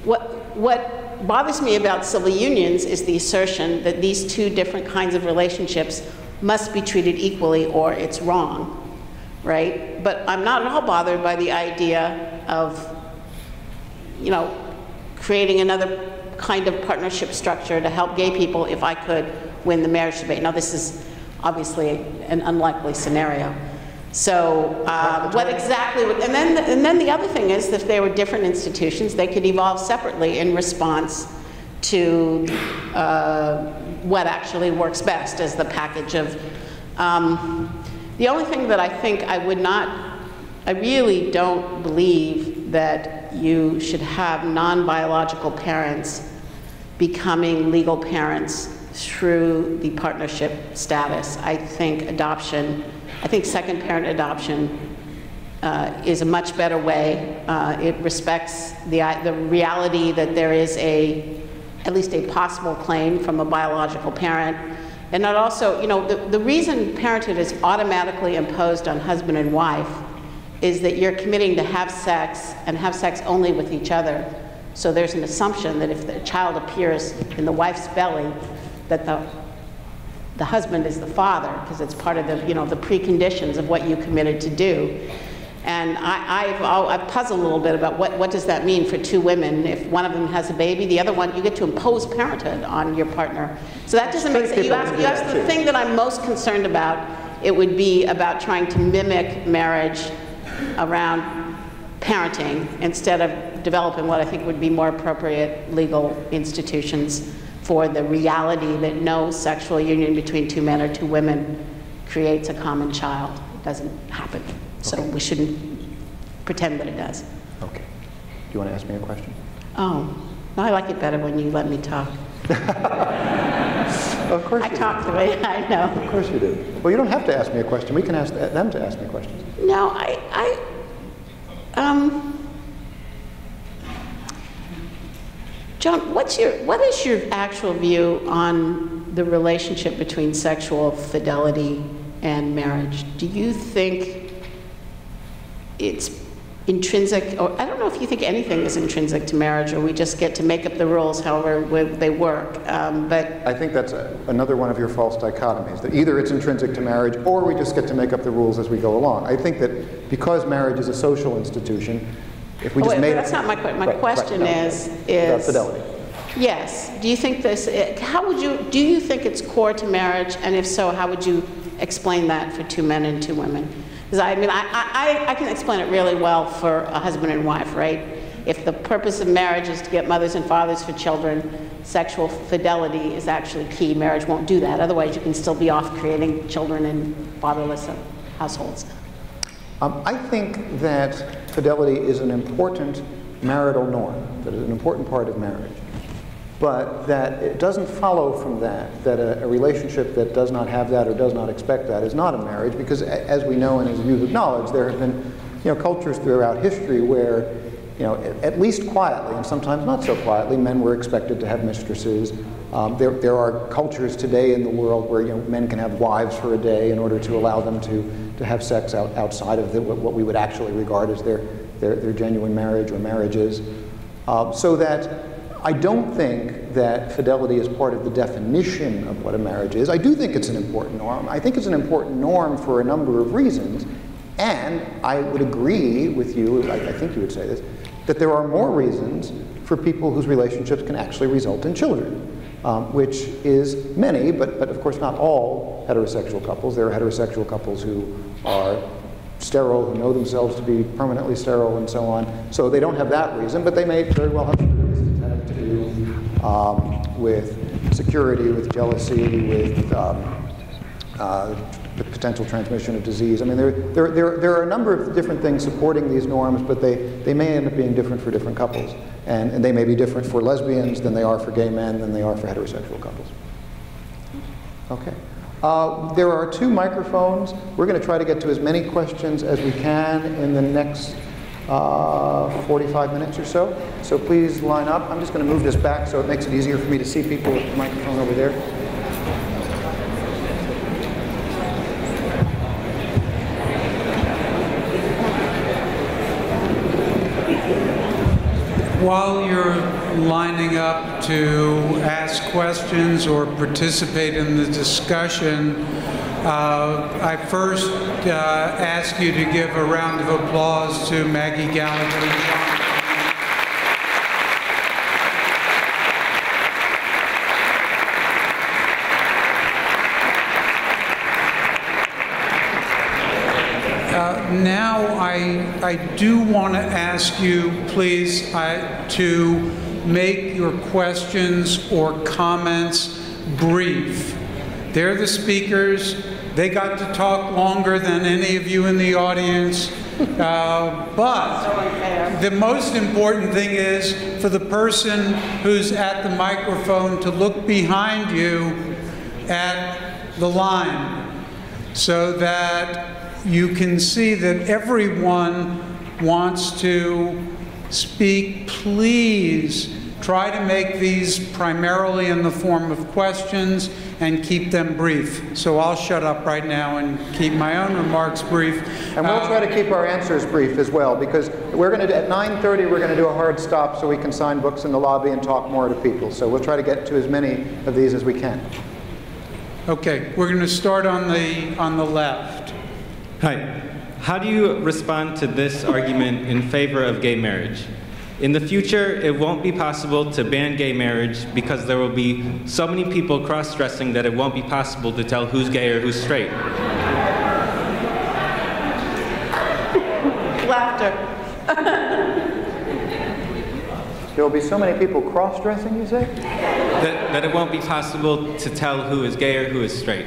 what bothers me about civil unions is the assertion that these two different kinds of relationships must be treated equally or it's wrong, right? But I'm not at all bothered by the idea of, creating another kind of partnership structure to help gay people if I could win the marriage debate. Now, this is obviously an unlikely scenario. So what exactly would, and then the other thing is that if they were different institutions, they could evolve separately in response to what actually works best as the package of, the only thing that I think I really don't believe that you should have non-biological parents becoming legal parents through the partnership status. I think second parent adoption is a much better way. It respects the reality that there is at least a possible claim from a biological parent. And that also, the reason parenthood is automatically imposed on husband and wife is that you're committing to have sex and have sex only with each other. So there's an assumption that if the child appears in the wife's belly, that the husband is the father, because it's part of the preconditions of what you committed to do. And I've puzzled a little bit about what does that mean for two women. If one of them has a baby, the other one, you get to impose parenthood on your partner. So that doesn't make sense. You ask the thing that I'm most concerned about, it would be about trying to mimic marriage around parenting instead of developing what I think would be more appropriate legal institutions for the reality that no sexual union between two men or two women creates a common child. It doesn't happen. So we shouldn't pretend that it does. Okay. Do you want to ask me a question? Oh, no, I like it better when you let me talk. Of course I talk the way I know. Of course you do. Well, you don't have to ask me a question. We can ask them to ask me questions. No, John, what is your actual view on the relationship between sexual fidelity and marriage? Do you think it's intrinsic, or I don't know if you think anything is intrinsic to marriage, or we just get to make up the rules however they work. But I think that's another one of your false dichotomies, that either it's intrinsic to marriage or we just get to make up the rules as we go along. I think that because marriage is a social institution, if we just made that's not my question. My question is about fidelity. Yes. Do you think this? Do you think it's core to marriage? And if so, how would you explain that for 2 men and 2 women? Because I mean, I can explain it really well for a husband and wife, right? If the purpose of marriage is to get mothers and fathers for children, sexual fidelity is actually key. Marriage won't do that. Otherwise, you can still be off creating children in fatherless households. I think that fidelity is an important marital norm, that is an important part of marriage. But that it doesn't follow from that a relationship that does not have that or does not expect that is not a marriage, because as we know and as you've acknowledged, there have been cultures throughout history where at least quietly, and sometimes not so quietly, men were expected to have mistresses. There are cultures today in the world where men can have wives for a day in order to allow them to have sex outside of what we would actually regard as their genuine marriage or marriages. So that I don't think that fidelity is part of the definition of what a marriage is. I do think it's an important norm. I think it's an important norm for a number of reasons. And I would agree with you, I think you would say this, that there are more reasons for people whose relationships can actually result in children, which is many, but of course not all heterosexual couples. There are heterosexual couples who are sterile, who know themselves to be permanently sterile and so on. So they don't have that reason, but they may very well have reasons that have to do with security, with jealousy, with the potential transmission of disease. I mean, there are a number of different things supporting these norms, but they may end up being different for different couples. And they may be different for lesbians than they are for gay men, than they are for heterosexual couples. Okay. There are 2 microphones. We're going to try to get to as many questions as we can in the next 45 minutes or so. So please line up. I'm just going to move this back so it makes it easier for me to see people with the microphone over there. While you're lining up to ask questions or participate in the discussion, I first ask you to give a round of applause to Maggie Gallagher and John Now I do want to ask you, please, to make your questions or comments brief. They're the speakers. They got to talk longer than any of you in the audience. But the most important thing is for the person who's at the microphone to look behind you at the line so that you can see that everyone wants to speak. Please try to make these primarily in the form of questions and keep them brief. So I'll shut up right now and keep my own remarks brief. And we'll try to keep our answers brief as well, because we're going to, at 9:30, we're going to do a hard stop so we can sign books in the lobby and talk more to people. So we'll try to get to as many of these as we can. Okay, we're going to start on the left. Hi. How do you respond to this argument in favor of gay marriage? In the future, it won't be possible to ban gay marriage because there will be so many people cross-dressing that it won't be possible to tell who's gay or who's straight. Laughter. There will be so many people cross-dressing, you say? That it won't be possible to tell who is gay or who is straight.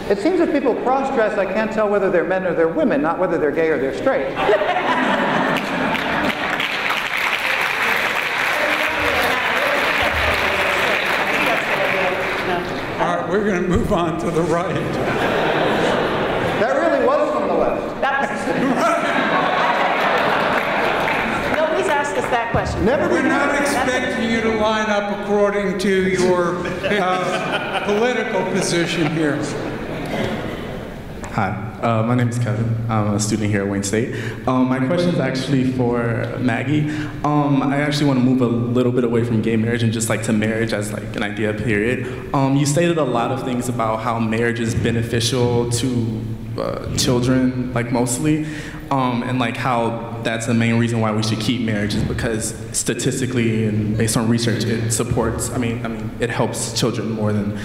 It seems that people cross-dress, I can't tell whether they're men or they're women, not whether they're gay or they're straight. All right, we're going to move on to the right. That really was from the left. Nobody's asked us that question. We're not expecting you to line up according to your political position here. Hi, my name is Kevin. I'm a student here at Wayne State. My question is actually for Maggie. I actually want to move a little bit away from gay marriage and just like to marriage as like an idea, period. You stated a lot of things about how marriage is beneficial to children, like mostly, and like how that's the main reason why we should keep marriage is because statistically and based on research, it supports, it helps children more than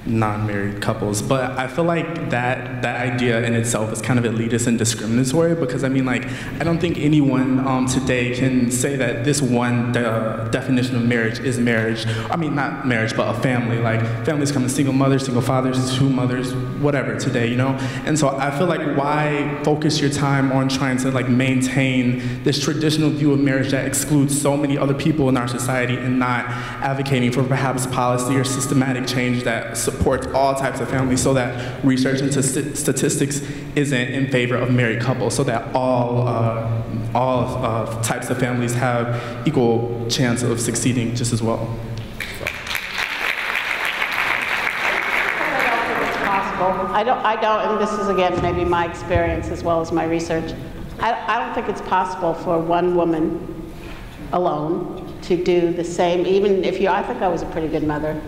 non-married couples. But I feel like that idea in itself is kind of elitist and discriminatory because I don't think anyone today can say that this one definition of marriage is marriage. Not marriage, but a family. Like families come in single mothers, single fathers, two mothers, whatever today, you know? And so I feel like why focus your time on trying to like maintain this traditional view of marriage that excludes so many other people in our society and not advocating for perhaps policy or systematic change that supports all types of families so that research into statistics isn't in favor of married couples so that all types of families have equal chance of succeeding just as well. I don't, and this is again maybe my experience as well as my research, I don't think it's possible for one woman alone to do the same, even if I think I was a pretty good mother,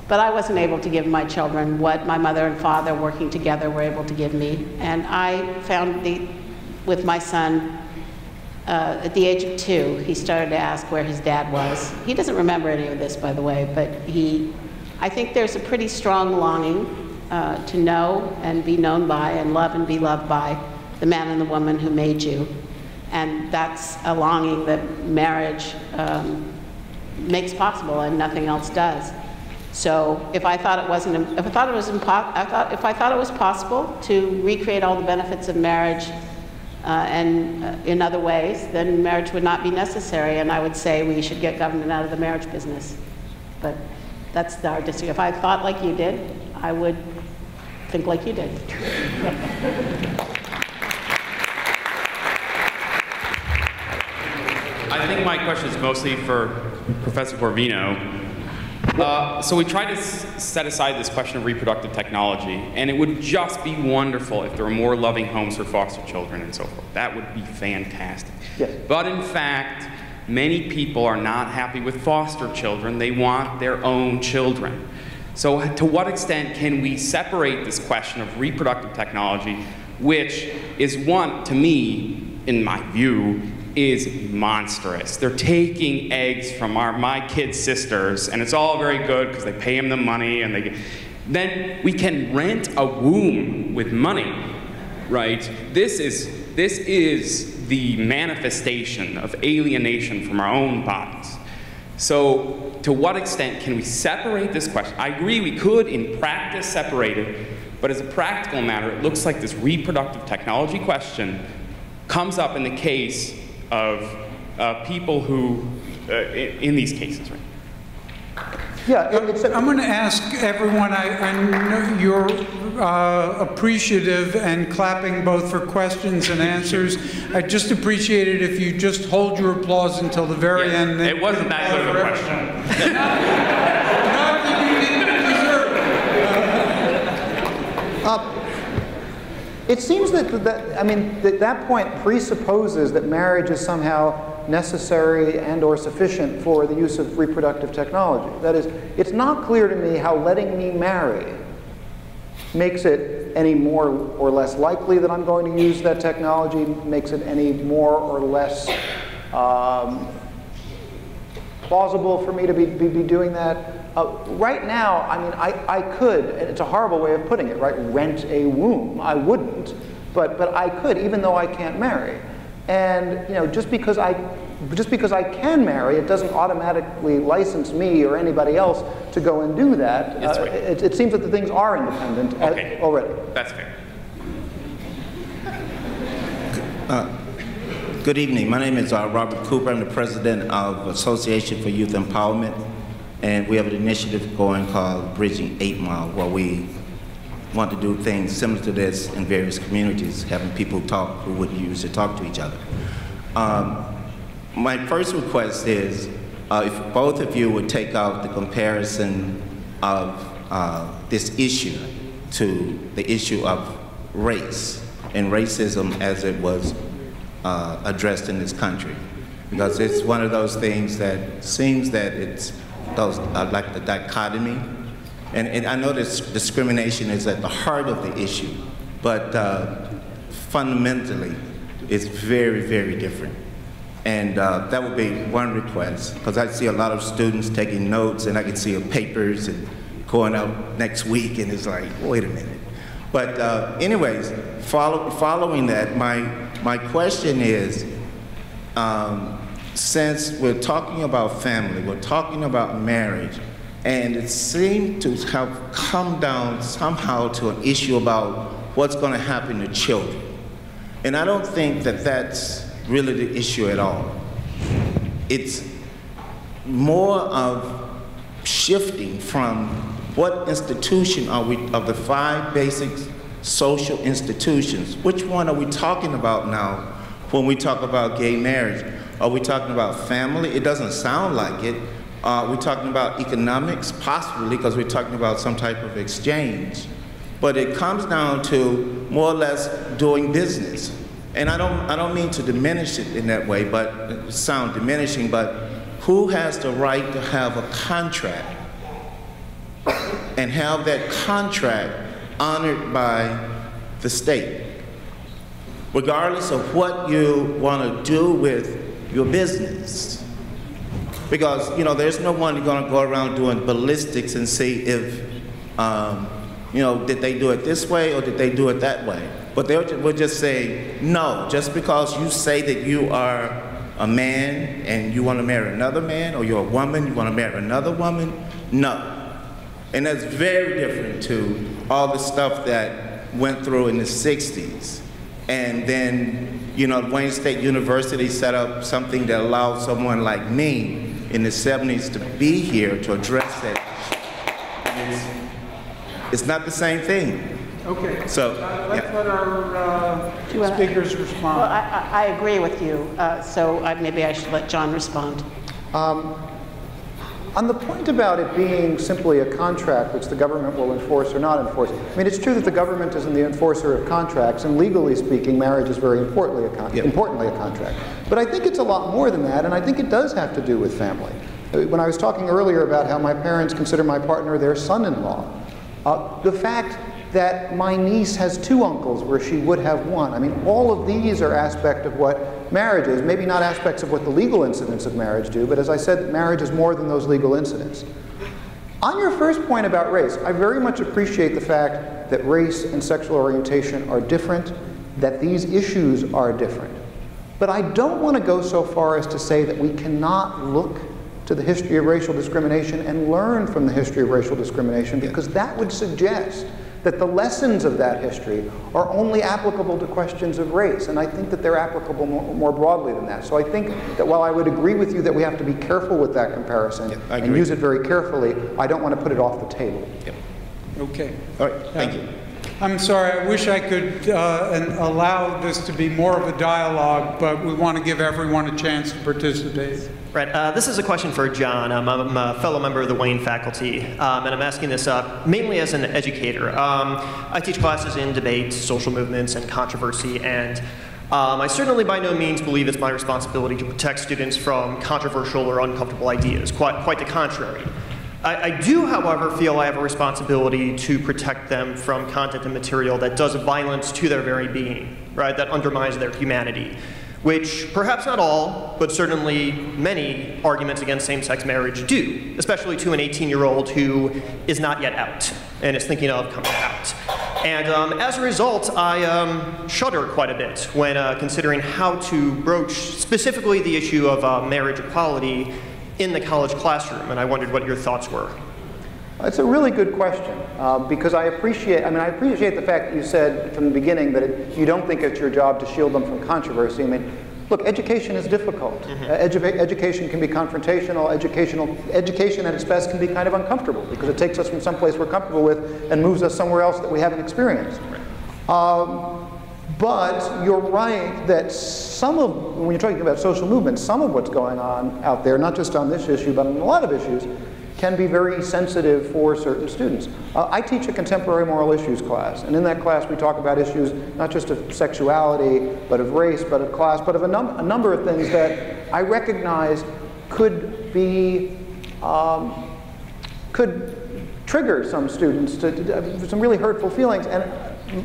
but I wasn't able to give my children what my mother and father working together were able to give me. And I found with my son, at the age of 2, he started to ask where his dad was. He doesn't remember any of this, by the way, but I think there's a pretty strong longing to know and be known by and love and be loved by the man and the woman who made you. And that's a longing that marriage makes possible and nothing else does. So if I thought it was possible to recreate all the benefits of marriage and in other ways, then marriage would not be necessary, and I would say we should get government out of the marriage business. But that's our disagreement. If I thought like you did, I would think like you did. I think my question is mostly for Professor Corvino. So we tried to set aside this question of reproductive technology, and it would just be wonderful if there were more loving homes for foster children and so forth. That would be fantastic. Yes. But in fact, many people are not happy with foster children. They want their own children. So to what extent can we separate this question of reproductive technology, which is one, to me, in my view, is monstrous. They're taking eggs from my kids' sisters, and it's all very good because they pay them the money, and then we can rent a womb with money, right? This is the manifestation of alienation from our own bodies. So to what extent can we separate this question? I agree we could in practice separate it, but as a practical matter, it looks like this reproductive technology question comes up in the case of people who, in these cases, right? Yeah, I'm going to ask everyone, I know you're appreciative and clapping both for questions and answers. I'd just appreciate it if you just hold your applause until the very end. It wasn't that good of a question. Not that you didn't deserve it. It seems that point presupposes that marriage is somehow necessary and or sufficient for the use of reproductive technology. That is, it's not clear to me how letting me marry makes it any more or less likely that I'm going to use that technology, makes it any more or less plausible for me to be doing that. Right now, I could, and it's a horrible way of putting it, right? Rent a womb. I wouldn't, but I could, even though I can't marry. And just because I can marry, it doesn't automatically license me or anybody else to go and do that. That's right. It seems that the things are independent already. That's fair. Good evening. My name is Robert Cooper. I'm the president of Association for Youth Empowerment, and we have an initiative going called Bridging 8 Mile, where we want to do things similar to this in various communities, having people talk who wouldn't usually talk to each other. My first request is if both of you would take out the comparison of this issue to the issue of race and racism as it was addressed in this country. Because it's one of those things that seems that it's those, like the dichotomy. And I know this discrimination is at the heart of the issue, but fundamentally, it's very, very different. And that would be one request, because I see a lot of students taking notes, and I can see papers and going out next week, and it's like, wait a minute. But anyways, following that, my question is, since we're talking about family, we're talking about marriage, and it seemed to have come down somehow to an issue about what's going to happen to children. And I don't think that that's really the issue at all. It's more of shifting from what institution are we, of the 5 basic social institutions, which one are we talking about now when we talk about gay marriage? Are we talking about family? It doesn't sound like it. Are we talking about economics? Possibly, because we're talking about some type of exchange. But it comes down to more or less doing business. And I don't mean to diminish it in that way, but it sounds diminishing, but who has the right to have a contract and have that contract honored by the state, regardless of what you want to do with your business? Because, you know, there's no one going to go around doing ballistics and see if, you know, did they do it this way or did they do it that way? But they will just say, no, just because you say that you are a man and you want to marry another man, or you're a woman, you want to marry another woman, no. And that's very different to all the stuff that went through in the 60s. And then, you know, Wayne State University set up something that allowed someone like me in the 70s to be here to address that issue. It's not the same thing. Okay. So let's let our speakers respond. Well, I agree with you, so maybe I should let John respond. On the point about it being simply a contract which the government will enforce or not enforce, I mean, it's true that the government isn't the enforcer of contracts, and legally speaking, marriage is very importantly a contract. But I think it's a lot more than that, and I think it does have to do with family. When I was talking earlier about how my parents consider my partner their son-in-law, the fact that my niece has 2 uncles where she would have 1. I mean, all of these are aspects of what marriage is. Maybe not aspects of what the legal incidents of marriage do, but as I said, marriage is more than those legal incidents. On your first point about race, I very much appreciate the fact that race and sexual orientation are different, that these issues are different. But I don't want to go so far as to say that we cannot look to the history of racial discrimination and learn from the history of racial discrimination, because that would suggest that the lessons of that history are only applicable to questions of race, and I think that they're applicable more broadly than that. So I think that while I would agree with you that we have to be careful with that comparison and use it very carefully, I don't want to put it off the table. Yep. Okay. All right, thank you. I'm sorry, I wish I could allow this to be more of a dialogue, but we want to give everyone a chance to participate. Right, this is a question for John. I'm a fellow member of the Wayne faculty, and I'm asking this mainly as an educator. I teach classes in debate, social movements, and controversy, and I certainly by no means believe it's my responsibility to protect students from controversial or uncomfortable ideas. Quite the contrary. I do, however, feel I have a responsibility to protect them from content and material that does violence to their very being, right? That undermines their humanity, which perhaps not all, but certainly many arguments against same-sex marriage do, especially to an 18-year-old who is not yet out and is thinking of coming out. And as a result, I shudder quite a bit when considering how to broach specifically the issue of marriage equality in the college classroom, and I wondered what your thoughts were. It's a really good question, because I appreciate the fact that you said from the beginning that you don't think it's your job to shield them from controversy. I mean, look, education is difficult. Education can be confrontational. Education at its best can be kind of uncomfortable, because it takes us from someplace we're comfortable with and moves us somewhere else that we haven't experienced. But you're right that when you're talking about social movements, some of what's going on out there, not just on this issue, but on a lot of issues, can be very sensitive for certain students. I teach a contemporary moral issues class, and in that class we talk about issues not just of sexuality, but of race, but of class, but of a number of things that I recognize could be, could trigger some students to some really hurtful feelings. And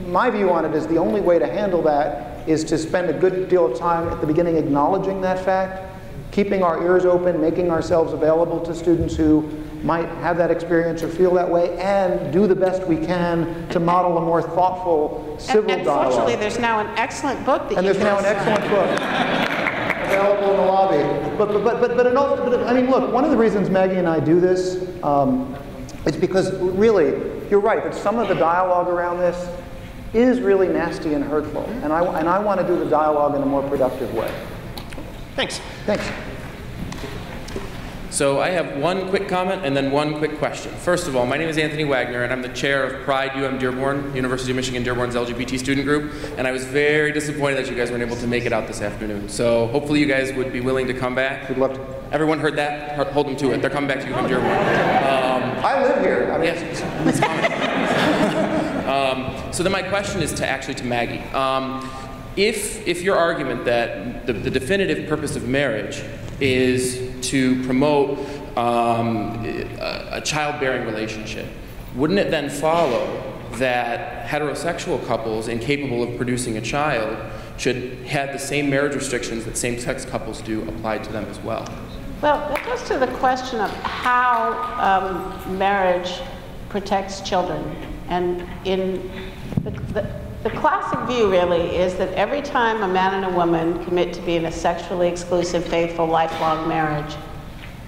my view on it is the only way to handle that is to spend a good deal of time at the beginning acknowledging that fact, keeping our ears open, making ourselves available to students who might have that experience or feel that way, and do the best we can to model a more thoughtful civil dialogue. And fortunately, there's now an excellent book that and there's now an excellent book available in the lobby. But I mean, look, one of the reasons Maggie and I do this is because really, you're right, that some of the dialogue around this is really nasty and hurtful, and I want to do the dialogue in a more productive way. Thanks. Thanks. So I have one quick comment and then one quick question. First of all, my name is Anthony Wagner, and I'm the chair of Pride UM Dearborn, University of Michigan Dearborn's LGBT student group, and I was very disappointed that you guys weren't able to make it out this afternoon. So hopefully you guys would be willing to come back. We'd love to. Everyone heard that? Hold them to it. They're coming back to UM Dearborn. I live here. I mean, yeah, it's fine. So then my question is to Maggie. If your argument that the definitive purpose of marriage is to promote a childbearing relationship, wouldn't it then follow that heterosexual couples incapable of producing a child should have the same marriage restrictions that same-sex couples do applied to them as well? Well, that goes to the question of how marriage protects children. And in the classic view really is that every time a man and a woman commit to be in a sexually exclusive, faithful, lifelong marriage,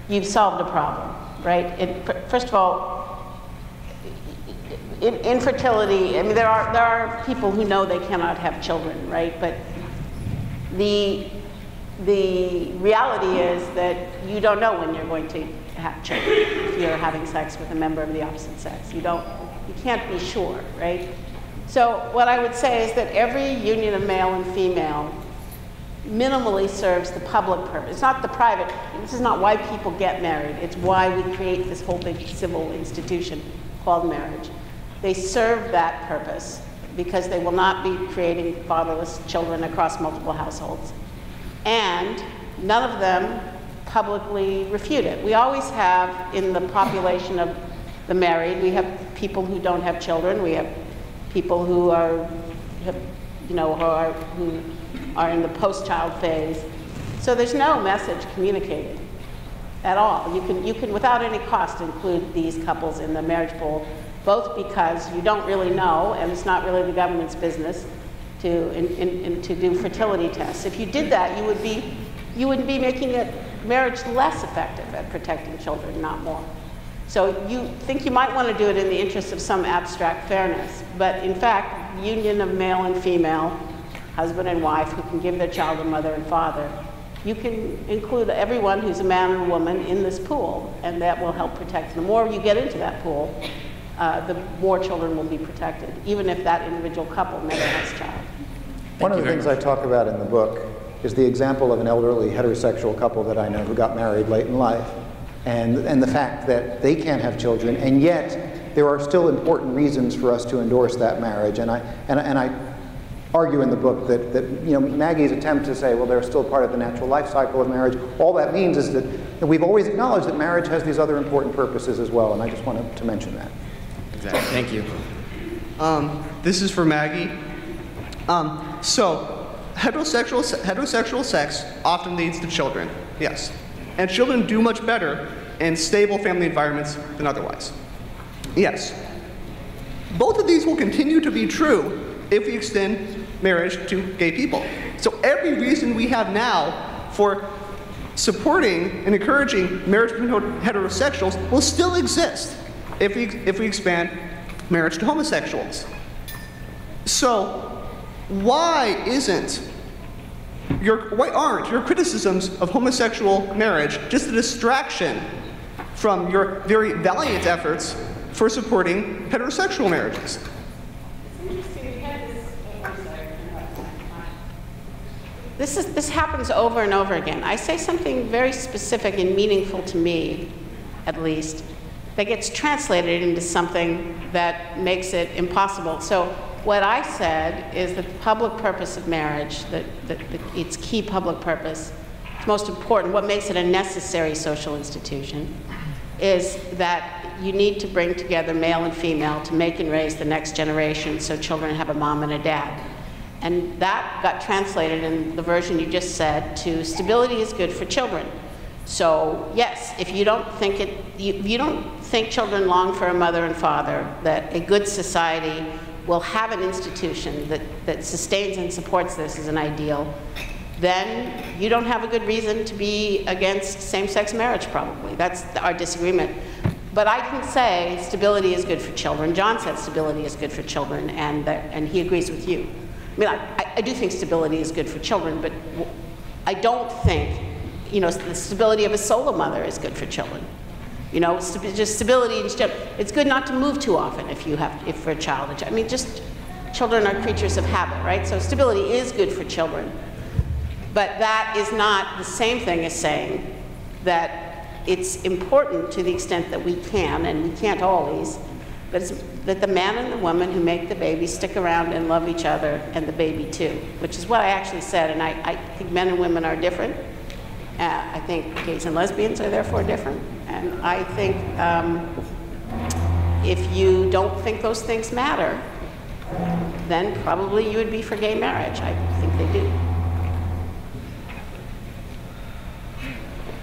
you've solved a problem, right? First of all, infertility, I mean, there are people who know they cannot have children, right? But the reality is that you don't know when you're going to have children if you're having sex with a member of the opposite sex. You can't be sure, right? So what I would say is that every union of male and female minimally serves the public purpose. It's not the private. This is not why people get married. It's why we create this whole big civil institution called marriage. They serve that purpose because they will not be creating fatherless children across multiple households. And none of them publicly refute it. We always have in the population of the married, we have people who don't have children. We have people who are in the post-child phase. So there's no message communicated at all. You can without any cost include these couples in the marriage pool, both because you don't really know, and it's not really the government's business to do fertility tests. If you did that, you wouldn't be making marriage less effective at protecting children, not more. So you think you might want to do it in the interest of some abstract fairness, but in fact, union of male and female, husband and wife, who can give their child a mother and father, you can include everyone who's a man and a woman in this pool, and that will help protect. The more you get into that pool, the more children will be protected, even if that individual couple never has a child. One of the things I talk about in the book is the example of an elderly heterosexual couple that I know who got married late in life, and the fact that they can't have children, and yet there are still important reasons for us to endorse that marriage. And I argue in the book that Maggie's attempt to say, well, they're still part of the natural life cycle of marriage, all that means is that we've always acknowledged that marriage has these other important purposes as well, and I just wanted to mention that. Exactly. Thank you. This is for Maggie. So heterosexual sex often leads to children, yes. And children do much better in stable family environments than otherwise. Yes. Both of these will continue to be true if we extend marriage to gay people. So every reason we have now for supporting and encouraging marriage between heterosexuals will still exist if we expand marriage to homosexuals. So why aren't your criticisms of homosexual marriage just a distraction from your very valiant efforts for supporting heterosexual marriages? This happens over and over again. I say something very specific and meaningful to me, at least, that gets translated into something that makes it impossible. So what I said is that the public purpose of marriage, its key public purpose, its most important, what makes it a necessary social institution, is that you need to bring together male and female to make and raise the next generation so children have a mom and a dad. And that got translated in the version you just said to stability is good for children. So yes, if you don't think you don't think children long for a mother and father, that a good society will have an institution that sustains and supports this as an ideal, then you don't have a good reason to be against same-sex marriage, probably. That's our disagreement. But I can say stability is good for children. John said stability is good for children, and he agrees with you. I mean, I do think stability is good for children, but I don't think, you know, the stability of a solo mother is good for children. You know, just stability. It's good not to move too often if for a child. I mean, just children are creatures of habit, right? So stability is good for children, but that is not the same thing as saying that it's important to the extent that we can, and we can't always, but it's that the man and the woman who make the baby stick around and love each other and the baby too, which is what I actually said. And I think men and women are different. I think gays and lesbians are therefore different. And I think if you don't think those things matter, then probably you would be for gay marriage. I think they do.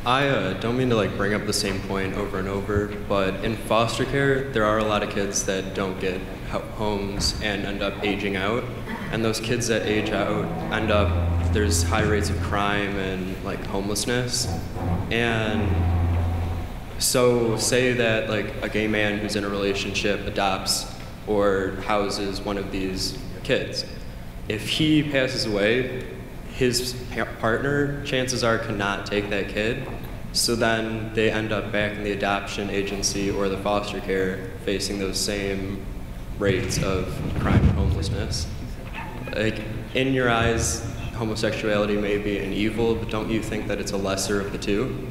I don't mean to like bring up the same point over and over, but in foster care, there are a lot of kids that don't get homes and end up aging out. And those kids that age out end up, there's high rates of crime and like homelessness. And so say that like a gay man who's in a relationship adopts or houses one of these kids. If he passes away, his partner, chances are, cannot take that kid. So then they end up back in the adoption agency or the foster care facing those same rates of crime and homelessness. Like, in your eyes, homosexuality may be an evil, but don't you think that it's a lesser of the two?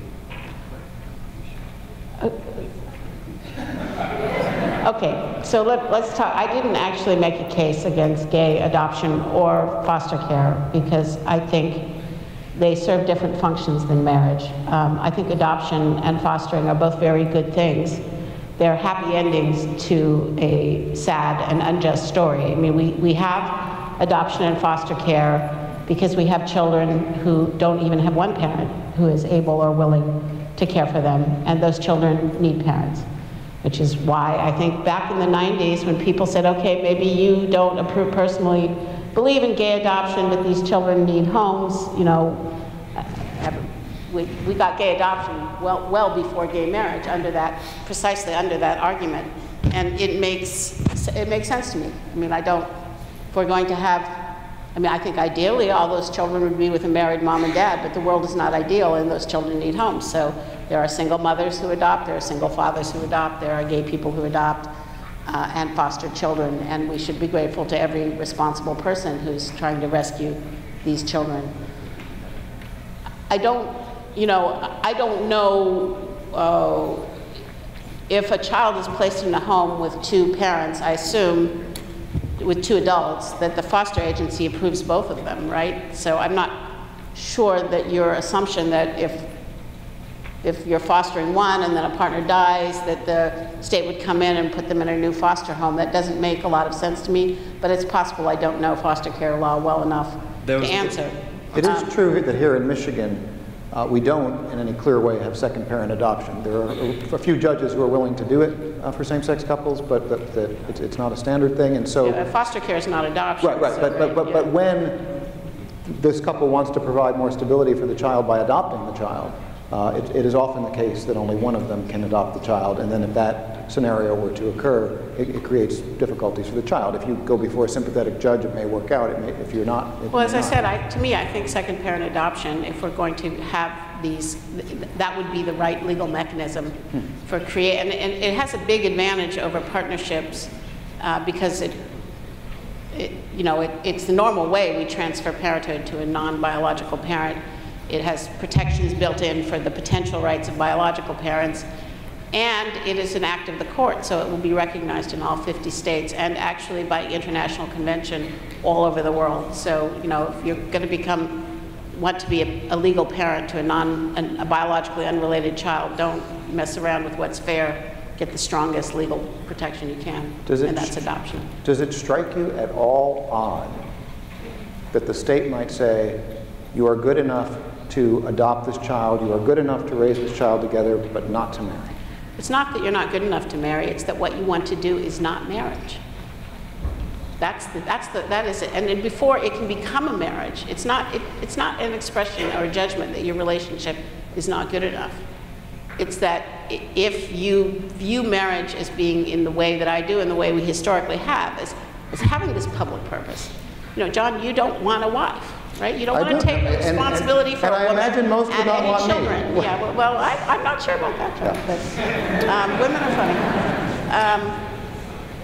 Okay, so let's talk. I didn't actually make a case against gay adoption or foster care because I think they serve different functions than marriage. I think adoption and fostering are both very good things. They're happy endings to a sad and unjust story. I mean, we have adoption and foster care because we have children who don't even have one parent who is able or willing to care for them, and those children need parents. Which is why I think back in the 90s when people said, okay, maybe you don't personally believe in gay adoption, but these children need homes, you know, we got gay adoption well before gay marriage precisely under that argument. And it makes sense to me. I mean, if we're going to have, I mean, I think ideally all those children would be with a married mom and dad, but the world is not ideal and those children need homes. So there are single mothers who adopt, there are single fathers who adopt, there are gay people who adopt and foster children, and we should be grateful to every responsible person who's trying to rescue these children. I don't know if a child is placed in a home with two parents, I assume with two adults, that the foster agency approves both of them, right? So I'm not sure that your assumption that if you're fostering one and then a partner dies, that the state would come in and put them in a new foster home. That doesn't make a lot of sense to me, but it's possible I don't know foster care law well enough to answer. It is true that here in Michigan, we don't, in any clear way, have second parent adoption. There are a few judges who are willing to do it for same-sex couples, but it's not a standard thing, and so... Yeah, foster care is not adoption. Right, so, but when this couple wants to provide more stability for the child by adopting the child, it is often the case that only one of them can adopt the child, and then if that scenario were to occur, it creates difficulties for the child. If you go before a sympathetic judge, it may work out. It may, if you're not, well, as I said, to me, I think second parent adoption, if we're going to have these, that would be the right legal mechanism for and it has a big advantage over partnerships because it's the normal way we transfer parenthood to a non-biological parent. It has protections built in for the potential rights of biological parents. And it is an act of the court, so it will be recognized in all 50 states and actually by international convention all over the world. So, you know, if you're going to want to be a legal parent to a biologically unrelated child, don't mess around with what's fair. Get the strongest legal protection you can, and that's adoption. Does it strike you at all odd that the state might say, you are good enough to adopt this child, you are good enough to raise this child together, but not to marry? It's not that you're not good enough to marry, it's that what you want to do is not marriage. That is it. And then before it can become a marriage, it's not an expression or a judgment that your relationship is not good enough. It's that if you view marriage as being in the way that I do, and the way we historically have, as having this public purpose. You know, John, you don't want a wife, right? You don't want to take responsibility for a woman and I imagine most would not want children. Me. Yeah, well, I'm not sure about that, John, but women are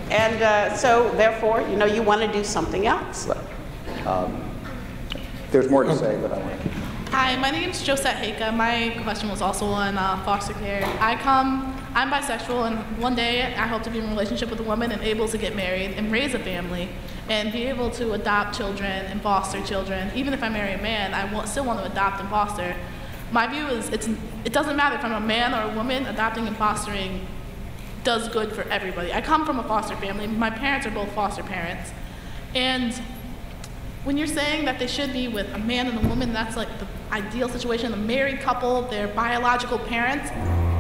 funny. So, therefore, you know, you want to do something else. There's more to say, but I want to keep. Hi, my name is Josette Heika. My question was also on foster care. I'm bisexual, and one day I hope to be in a relationship with a woman and able to get married and raise a family and be able to adopt children and foster children. Even if I marry a man, I still want to adopt and foster. My view is it doesn't matter if I'm a man or a woman, adopting and fostering does good for everybody. I come from a foster family. My parents are both foster parents. And when you're saying that they should be with a man and a woman, that's like the ideal situation, a married couple, their biological parents,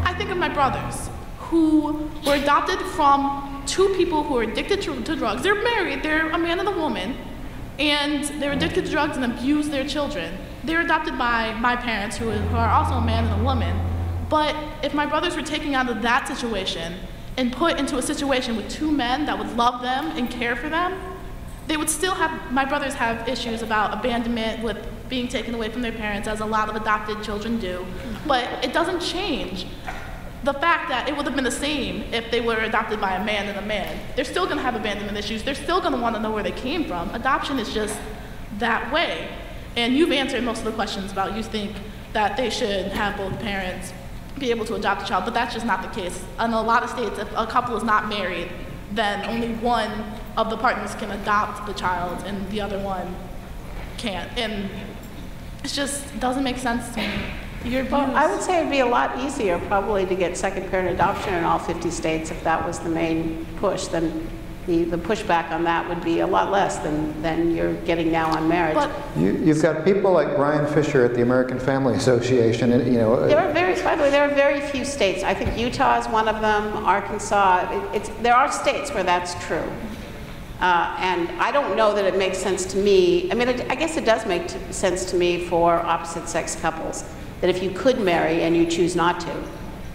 I think of my brothers who were adopted from two people who are addicted to drugs. They're married, they're a man and a woman, and they're addicted to drugs and abuse their children. They're adopted by my parents who are also a man and a woman. But if my brothers were taken out of that situation and put into a situation with two men that would love them and care for them, they would still have, my brothers have issues about abandonment with being taken away from their parents, as a lot of adopted children do. But it doesn't change the fact that it would have been the same if they were adopted by a man and a man. They're still gonna have abandonment issues. They're still gonna wanna know where they came from. Adoption is just that way. And you've answered most of the questions about you think that they should have both parents be able to adopt a child, but that's just not the case. In a lot of states, if a couple is not married, then only one of the partners can adopt the child and the other one can't. And it just doesn't make sense to me. Well, I would say it'd be a lot easier probably to get second parent adoption in all 50 states if that was the main push. Then the pushback on that would be a lot less than you're getting now on marriage. But You've got people like Brian Fisher at the American Family Association, and you know. By the way, there are very few states. I think Utah is one of them. Arkansas. There are states where that's true. And I don't know that it makes sense to me. I mean, I guess it does make sense to me for opposite-sex couples, that if you could marry and you choose not to,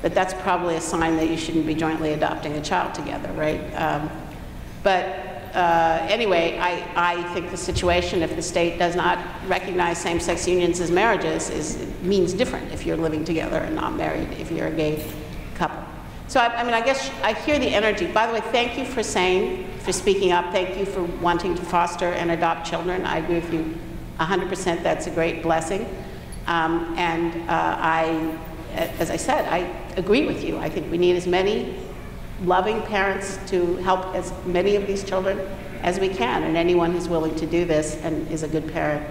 that's probably a sign that you shouldn't be jointly adopting a child together, right? Anyway, I think the situation, if the state does not recognize same-sex unions as marriages, means different if you're living together and not married, if you're a gay couple. So, I mean, I guess I hear the energy. By the way, thank you for speaking up. Thank you for wanting to foster and adopt children. I agree with you 100%. That's a great blessing. As I said, I agree with you. I think we need as many loving parents to help as many of these children as we can. And anyone who's willing to do this and is a good parent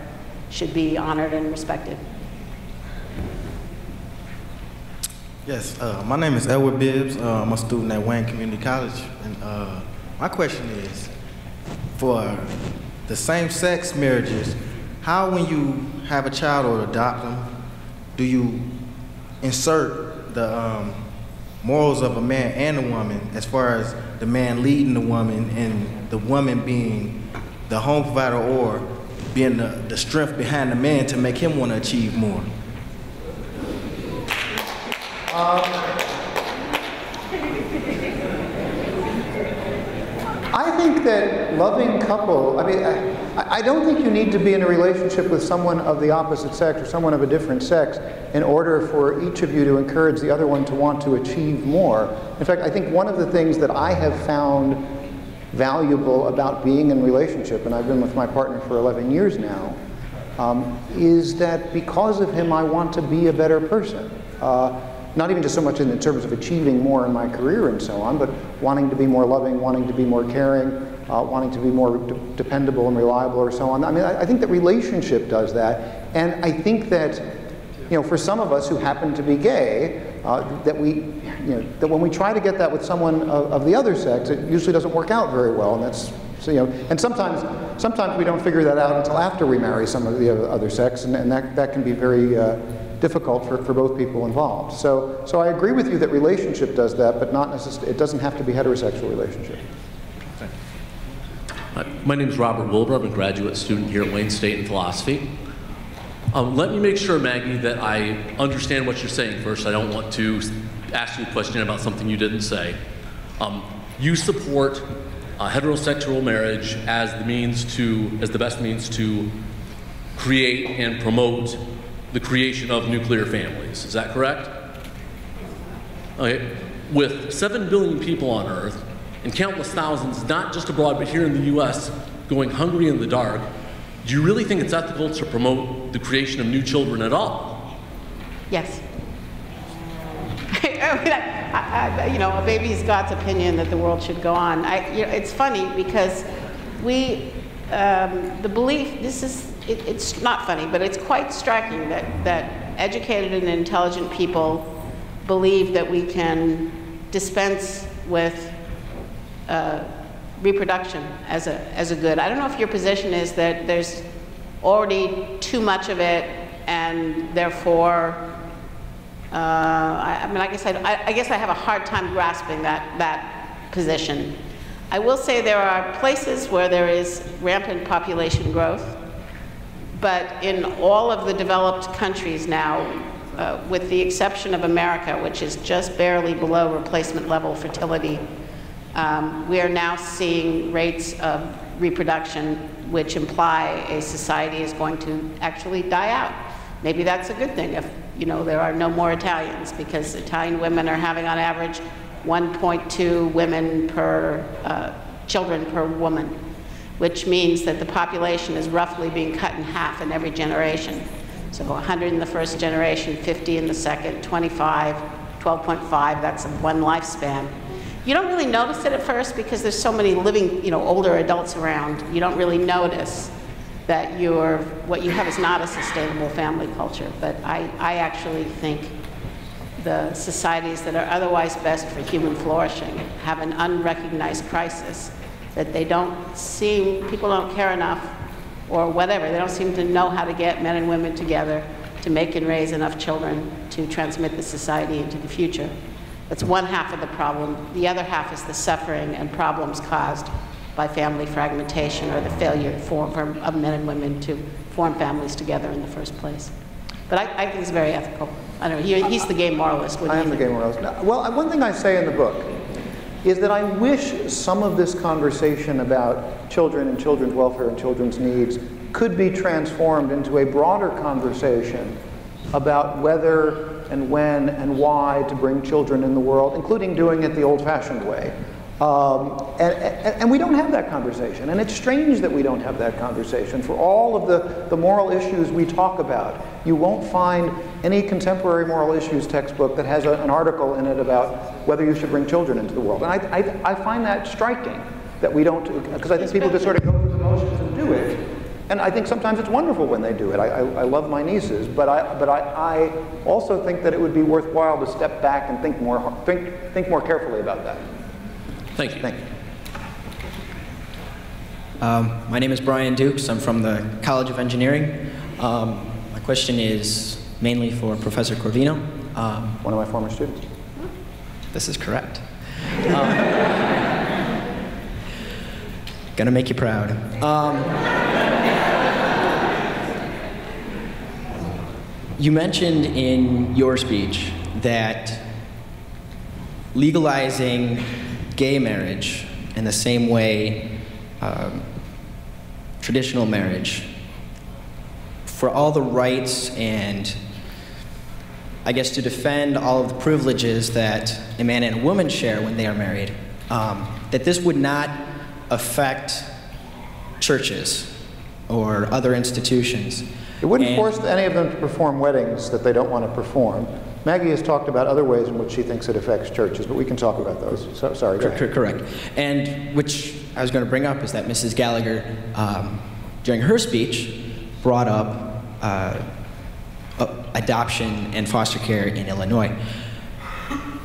should be honored and respected. Yes, my name is Edward Bibbs. I'm a student at Wayne Community College. And my question is, for the same-sex marriages, how, when you have a child or adopt them, do you insert the morals of a man and a woman, as far as the man leading the woman and the woman being the home provider or being the strength behind the man to make him want to achieve more? I think that loving couple, I mean, I don't think you need to be in a relationship with someone of the opposite sex or someone of a different sex in order for each of you to encourage the other one to want to achieve more. In fact, I think one of the things that I have found valuable about being in a relationship, and I've been with my partner for 11 years now, is that because of him I want to be a better person. not even just so much in terms of achieving more in my career and so on, but wanting to be more loving, wanting to be more caring, wanting to be more dependable and reliable or so on. I mean, I think that relationship does that. And I think that, you know, for some of us who happen to be gay, that when we try to get that with someone of the other sex, it usually doesn't work out very well. And that's, so, you know, and sometimes we don't figure that out until after we marry some of the other sex, and that can be very difficult for both people involved. So I agree with you that relationship does that, but not necessarily, it doesn't have to be heterosexual relationship. My name is Robert Wilbur. I'm a graduate student here at Wayne State in philosophy. Let me make sure, Maggie, that I understand what you're saying first. I don't want to ask you a question about something you didn't say. You support heterosexual marriage as the best means to create and promote the creation of nuclear families. Is that correct? Okay. With 7 billion people on Earth and countless thousands, not just abroad but here in the US, going hungry in the dark, do you really think it's ethical to promote the creation of new children at all? Yes. You know, a baby is God's opinion that the world should go on. You know, it's funny because the belief, it's not funny, but it's quite striking that educated and intelligent people believe that we can dispense with reproduction as a good. I don't know if your position is that there's already too much of it, and therefore, I mean, I guess I have a hard time grasping that position. I will say there are places where there is rampant population growth, but in all of the developed countries now, with the exception of America, which is just barely below replacement level fertility, we are now seeing rates of reproduction which imply a society is going to actually die out. Maybe that's a good thing if, you know, there are no more Italians, because Italian women are having on average 1.2 women per children per woman, which means that the population is roughly being cut in half in every generation. So 100 in the first generation, 50 in the second, 25, 12.5, that's one lifespan. You don't really notice it at first because there's so many living, you know, older adults around. You don't really notice that what you have is not a sustainable family culture. But I actually think the societies that are otherwise best for human flourishing have an unrecognized crisis, that people don't care enough, or whatever. They don't seem to know how to get men and women together to make and raise enough children to transmit the society into the future. That's one half of the problem. The other half is the suffering and problems caused by family fragmentation or the failure of men and women to form families together in the first place. But I think it's very ethical. I don't know, he's the gay moralist. I am the gay moralist. Well, one thing I say in the book is that I wish some of this conversation about children and children's welfare and children's needs could be transformed into a broader conversation about whether and when and why to bring children in the world, including doing it the old-fashioned way. And we don't have that conversation. And it's strange that we don't have that conversation. For all of the moral issues we talk about, you won't find any contemporary moral issues textbook that has an article in it about whether you should bring children into the world. And I find that striking, that we don't, because I think people just sort of go through the motions and do it. And I think sometimes it's wonderful when they do it. I love my nieces, but I also think that it would be worthwhile to step back and think more carefully about that. Thank you. Thank you. My name is Brian Dukes. I'm from the College of Engineering. My question is mainly for Professor Corvino. One of my former students. This is correct. Gonna make you proud. You mentioned in your speech that legalizing gay marriage in the same way traditional marriage, for all the rights and I guess to defend all of the privileges that a man and a woman share when they are married, that this would not affect churches or other institutions. It wouldn't force any of them to perform weddings that they don't want to perform. Maggie has talked about other ways in which she thinks it affects churches, but we can talk about those. So, sorry, go ahead. Correct. And which I was going to bring up is that Mrs. Gallagher, during her speech, brought up adoption and foster care in Illinois.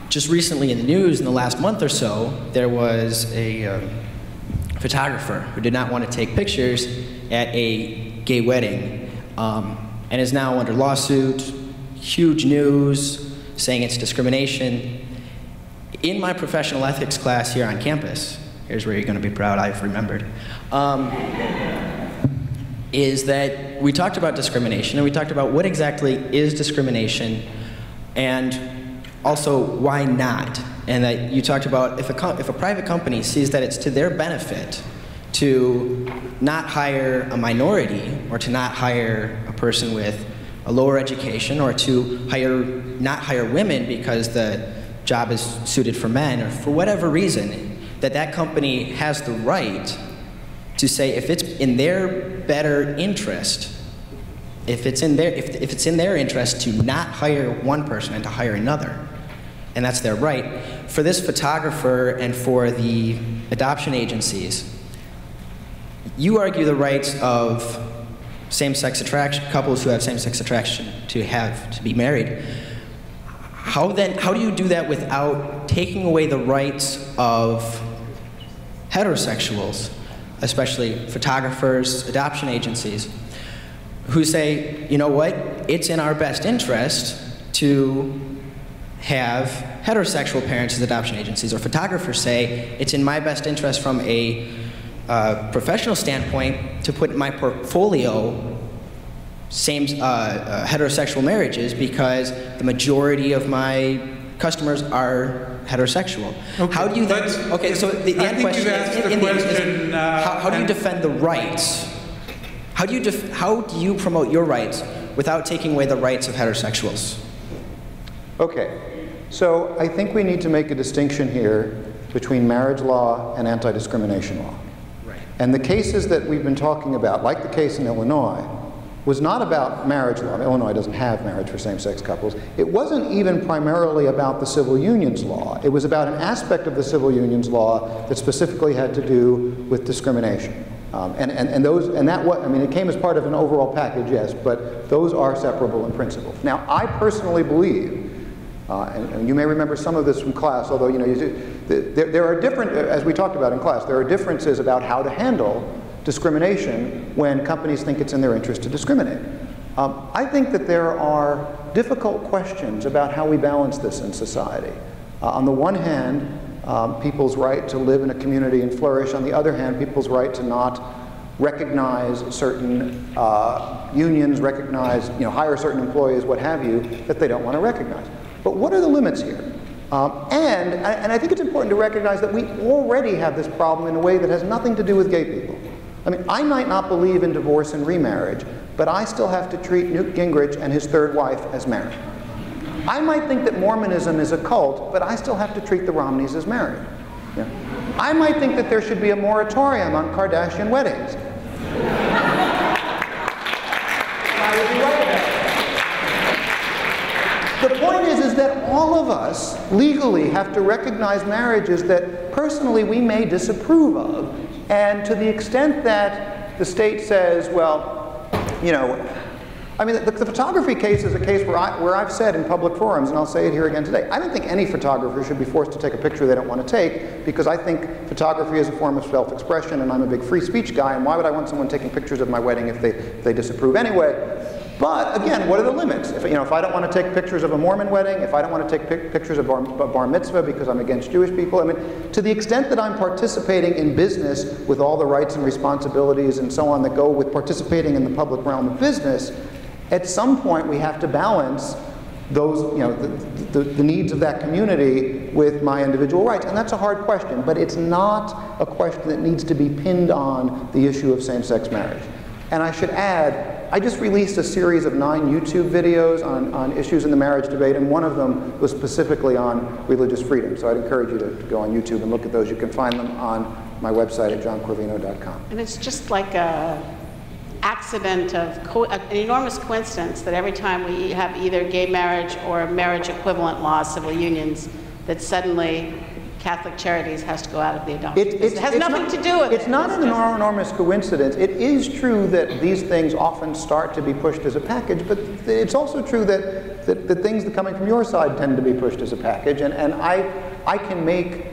Just recently in the news, in the last month or so, there was a photographer who did not want to take pictures at a gay wedding and is now under lawsuit, huge news, saying it's discrimination. In my professional ethics class here on campus, here's where you're going to be proud, I've remembered, is that we talked about discrimination, and we talked about what exactly is discrimination, and also why not. And that you talked about if a private company sees that it's to their benefit to not hire a minority, or to not hire a person with a lower education, or to not hire women because the job is suited for men, or for whatever reason, that company has the right to say if it's in their better interest, if it's in their interest to not hire one person and to hire another, and that's their right. For this photographer and for the adoption agencies, you argue the rights of same-sex attraction, couples who have same-sex attraction to be married. How do you do that without taking away the rights of heterosexuals, especially photographers, adoption agencies, who say, you know what, it's in our best interest to have heterosexual parents as adoption agencies, or photographers say, it's in my best interest from a professional standpoint to put in my portfolio heterosexual marriages because the majority of my customers are heterosexual. Okay, how do you then, okay, so the end question is, how do you defend the rights? How do you promote your rights without taking away the rights of heterosexuals? Okay, so I think we need to make a distinction here between marriage law and anti-discrimination law. Right. And the cases that we've been talking about, like the case in Illinois, was not about marriage law. Illinois doesn't have marriage for same-sex couples. It wasn't even primarily about the civil unions law. It was about an aspect of the civil unions law that specifically had to do with discrimination. It came as part of an overall package, yes, but those are separable in principle. Now, I personally believe, and you may remember some of this from class, although there are different, as we talked about in class, there are differences about how to handle discrimination when companies think it's in their interest to discriminate. I think that there are difficult questions about how we balance this in society. On the one hand, people's right to live in a community and flourish. On the other hand, people's right to not recognize certain unions, hire certain employees, what have you, that they don't want to recognize. But what are the limits here? And I think it's important to recognize that we already have this problem in a way that has nothing to do with gay people. I mean, I might not believe in divorce and remarriage, but I still have to treat Newt Gingrich and his third wife as married. I might think that Mormonism is a cult, but I still have to treat the Romneys as married. Yeah. I might think that there should be a moratorium on Kardashian weddings. I would be right about it. The point is that all of us legally have to recognize marriages that personally we may disapprove of, and to the extent that the state says, well, the photography case is a case where I've said in public forums, and I'll say it here again today, I don't think any photographer should be forced to take a picture they don't want to take, because I think photography is a form of self-expression, and I'm a big free speech guy, and why would I want someone taking pictures of my wedding if they disapprove anyway? But again, what are the limits? If I don't want to take pictures of a Mormon wedding, if I don't want to take pictures of bar mitzvah because I'm against Jewish people, to the extent that I'm participating in business with all the rights and responsibilities and so on that go with participating in the public realm of business, at some point we have to balance those, the needs of that community with my individual rights. And that's a hard question, but it's not a question that needs to be pinned on the issue of same-sex marriage. And I should add, I just released a series of 9 YouTube videos on issues in the marriage debate, and one of them was specifically on religious freedom. So I'd encourage you to go on YouTube and look at those. You can find them on my website at johncorvino.com. And it's just like a accident of an enormous coincidence that every time we have either gay marriage or marriage equivalent laws, civil unions, that suddenly Catholic Charities has to go out of the adoption business. It has nothing to do with it. It's not an enormous coincidence. It is true that these things often start to be pushed as a package, but it's also true that the things that coming from your side tend to be pushed as a package, and I can make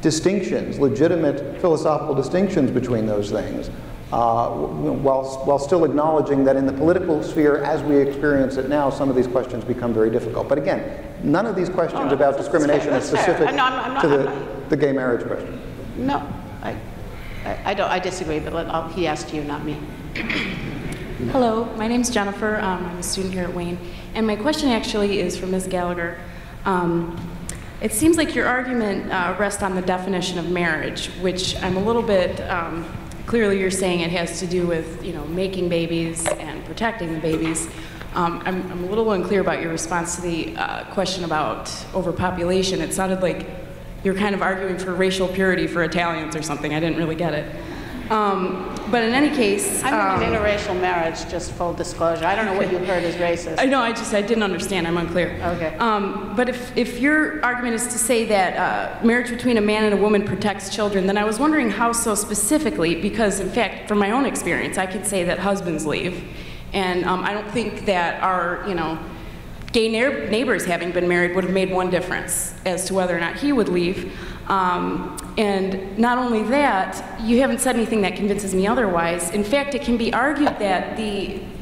distinctions, legitimate philosophical distinctions between those things, while still acknowledging that in the political sphere, as we experience it now, some of these questions become very difficult. But again, none of these questions about discrimination are specific to the gay marriage question. No, I disagree, but he asked you, not me. Hello, my name's Jennifer. I'm a student here at Wayne. And my question actually is for Ms. Gallagher. It seems like your argument rests on the definition of marriage, which I'm a little bit, clearly you're saying it has to do with, making babies and protecting the babies. I'm a little unclear about your response to the question about overpopulation. It sounded like you're kind of arguing for racial purity for Italians or something. I didn't really get it. But in any case... I'm in an interracial marriage, just full disclosure. I don't know what you heard as racist. I know, I didn't understand. I'm unclear. Okay. But if your argument is to say that marriage between a man and a woman protects children, then I was wondering how so specifically, because in fact, from my own experience, I can say that husbands leave. And I don't think that our, gay neighbors having been married would have made one difference as to whether or not he would leave. And not only that, you haven't said anything that convinces me otherwise. In fact, it can be argued that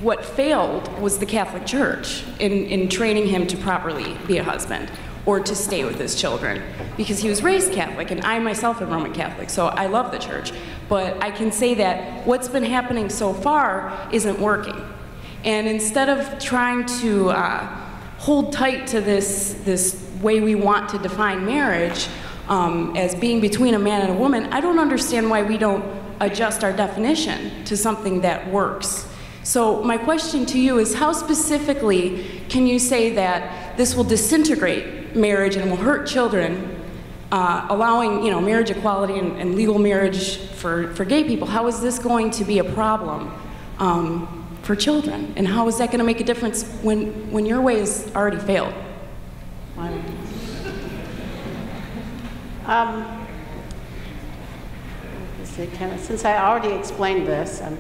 what failed was the Catholic Church in training him to properly be a husband or to stay with his children, because he was raised Catholic, and I myself am Roman Catholic, so I love the Church. But I can say that what's been happening so far isn't working. And instead of trying to hold tight to this way we want to define marriage, as being between a man and a woman, I don't understand why we don't adjust our definition to something that works. So my question to you is, how specifically can you say that this will disintegrate marriage and will hurt children, allowing marriage equality and legal marriage for gay people? How is this going to be a problem for children? And how is that going to make a difference when your way has already failed? Since I already explained this, and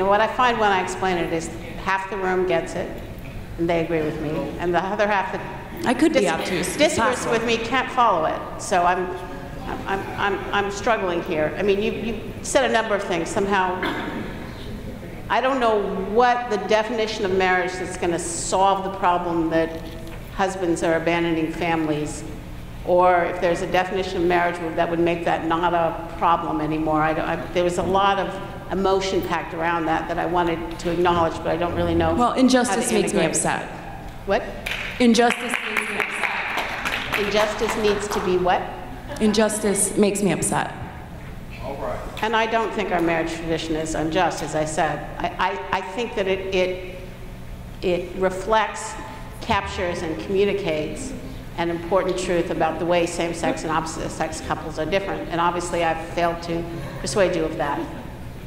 what I find when I explain it is half the room gets it, and they agree with me, and the other half that disagrees with me can't follow it. So I'm struggling here. I mean, you said a number of things. Somehow, I don't know what the definition of marriage that's going to solve the problem that husbands are abandoning families, or if there's a definition of marriage that would make that not a problem anymore. There was a lot of emotion packed around that I wanted to acknowledge, but I don't really know. Well, injustice makes me upset. What? Injustice makes me upset. Injustice needs to be what? Injustice makes me upset. All right. And I don't think our marriage tradition is unjust, as I said. I think that it reflects, captures, and communicates an important truth about the way same-sex and opposite-sex couples are different. And obviously, I've failed to persuade you of that.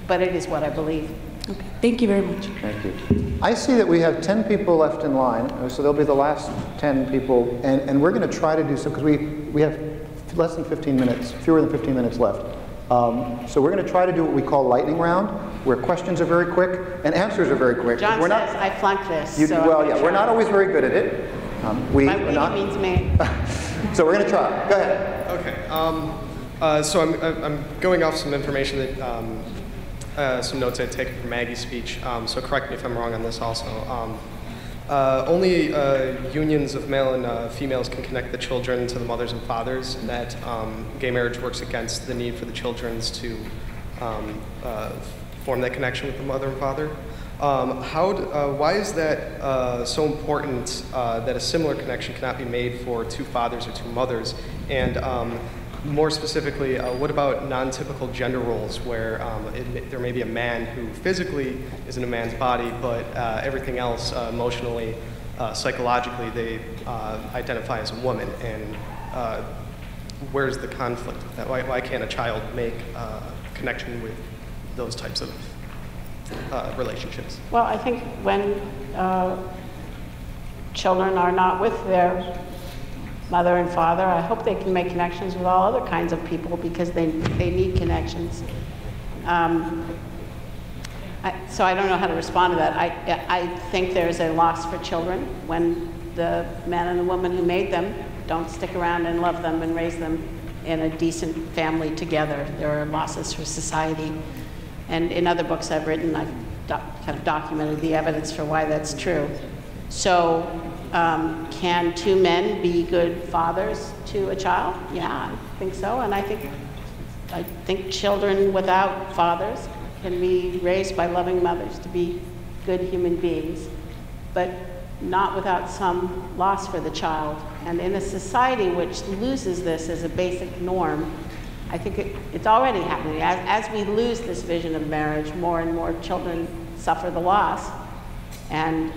But it is what I believe. Okay. Thank you very much. Thank you. I see that we have 10 people left in line, so they'll be the last 10 people. And we're going to try to do so, because we have less than 15 minutes, fewer than 15 minutes left. So we're going to try to do what we call lightning round, where questions are very quick and answers are very quick. John says I flunked this. We're not always very good at it. Means me. So we're going to try. Go ahead. Okay. So I'm going off some information that some notes I'd taken from Maggie's speech. So correct me if I'm wrong on this also. Only unions of male and females can connect the children to the mothers and fathers, and that gay marriage works against the need for the children to form that connection with the mother and father. Why is that so important that a similar connection cannot be made for two fathers or two mothers? And more specifically, what about non-typical gender roles where there may be a man who physically is in a man's body, but everything else, emotionally, psychologically, they identify as a woman? And where's the conflict with that? Why can't a child make a connection with those types of relationships? Well, I think when children are not with their mother and father, I hope they can make connections with all other kinds of people because they need connections. So I don't know how to respond to that. I think there's a loss for children when the man and the woman who made them don't stick around and love them and raise them in a decent family together. There are losses for society. And in other books I've written, I've kind of documented the evidence for why that's true. So can two men be good fathers to a child? Yeah, I think so. And I think children without fathers can be raised by loving mothers to be good human beings, but not without some loss for the child. And in a society which loses this as a basic norm, I think it's already happening. As we lose this vision of marriage, more and more children suffer the loss, and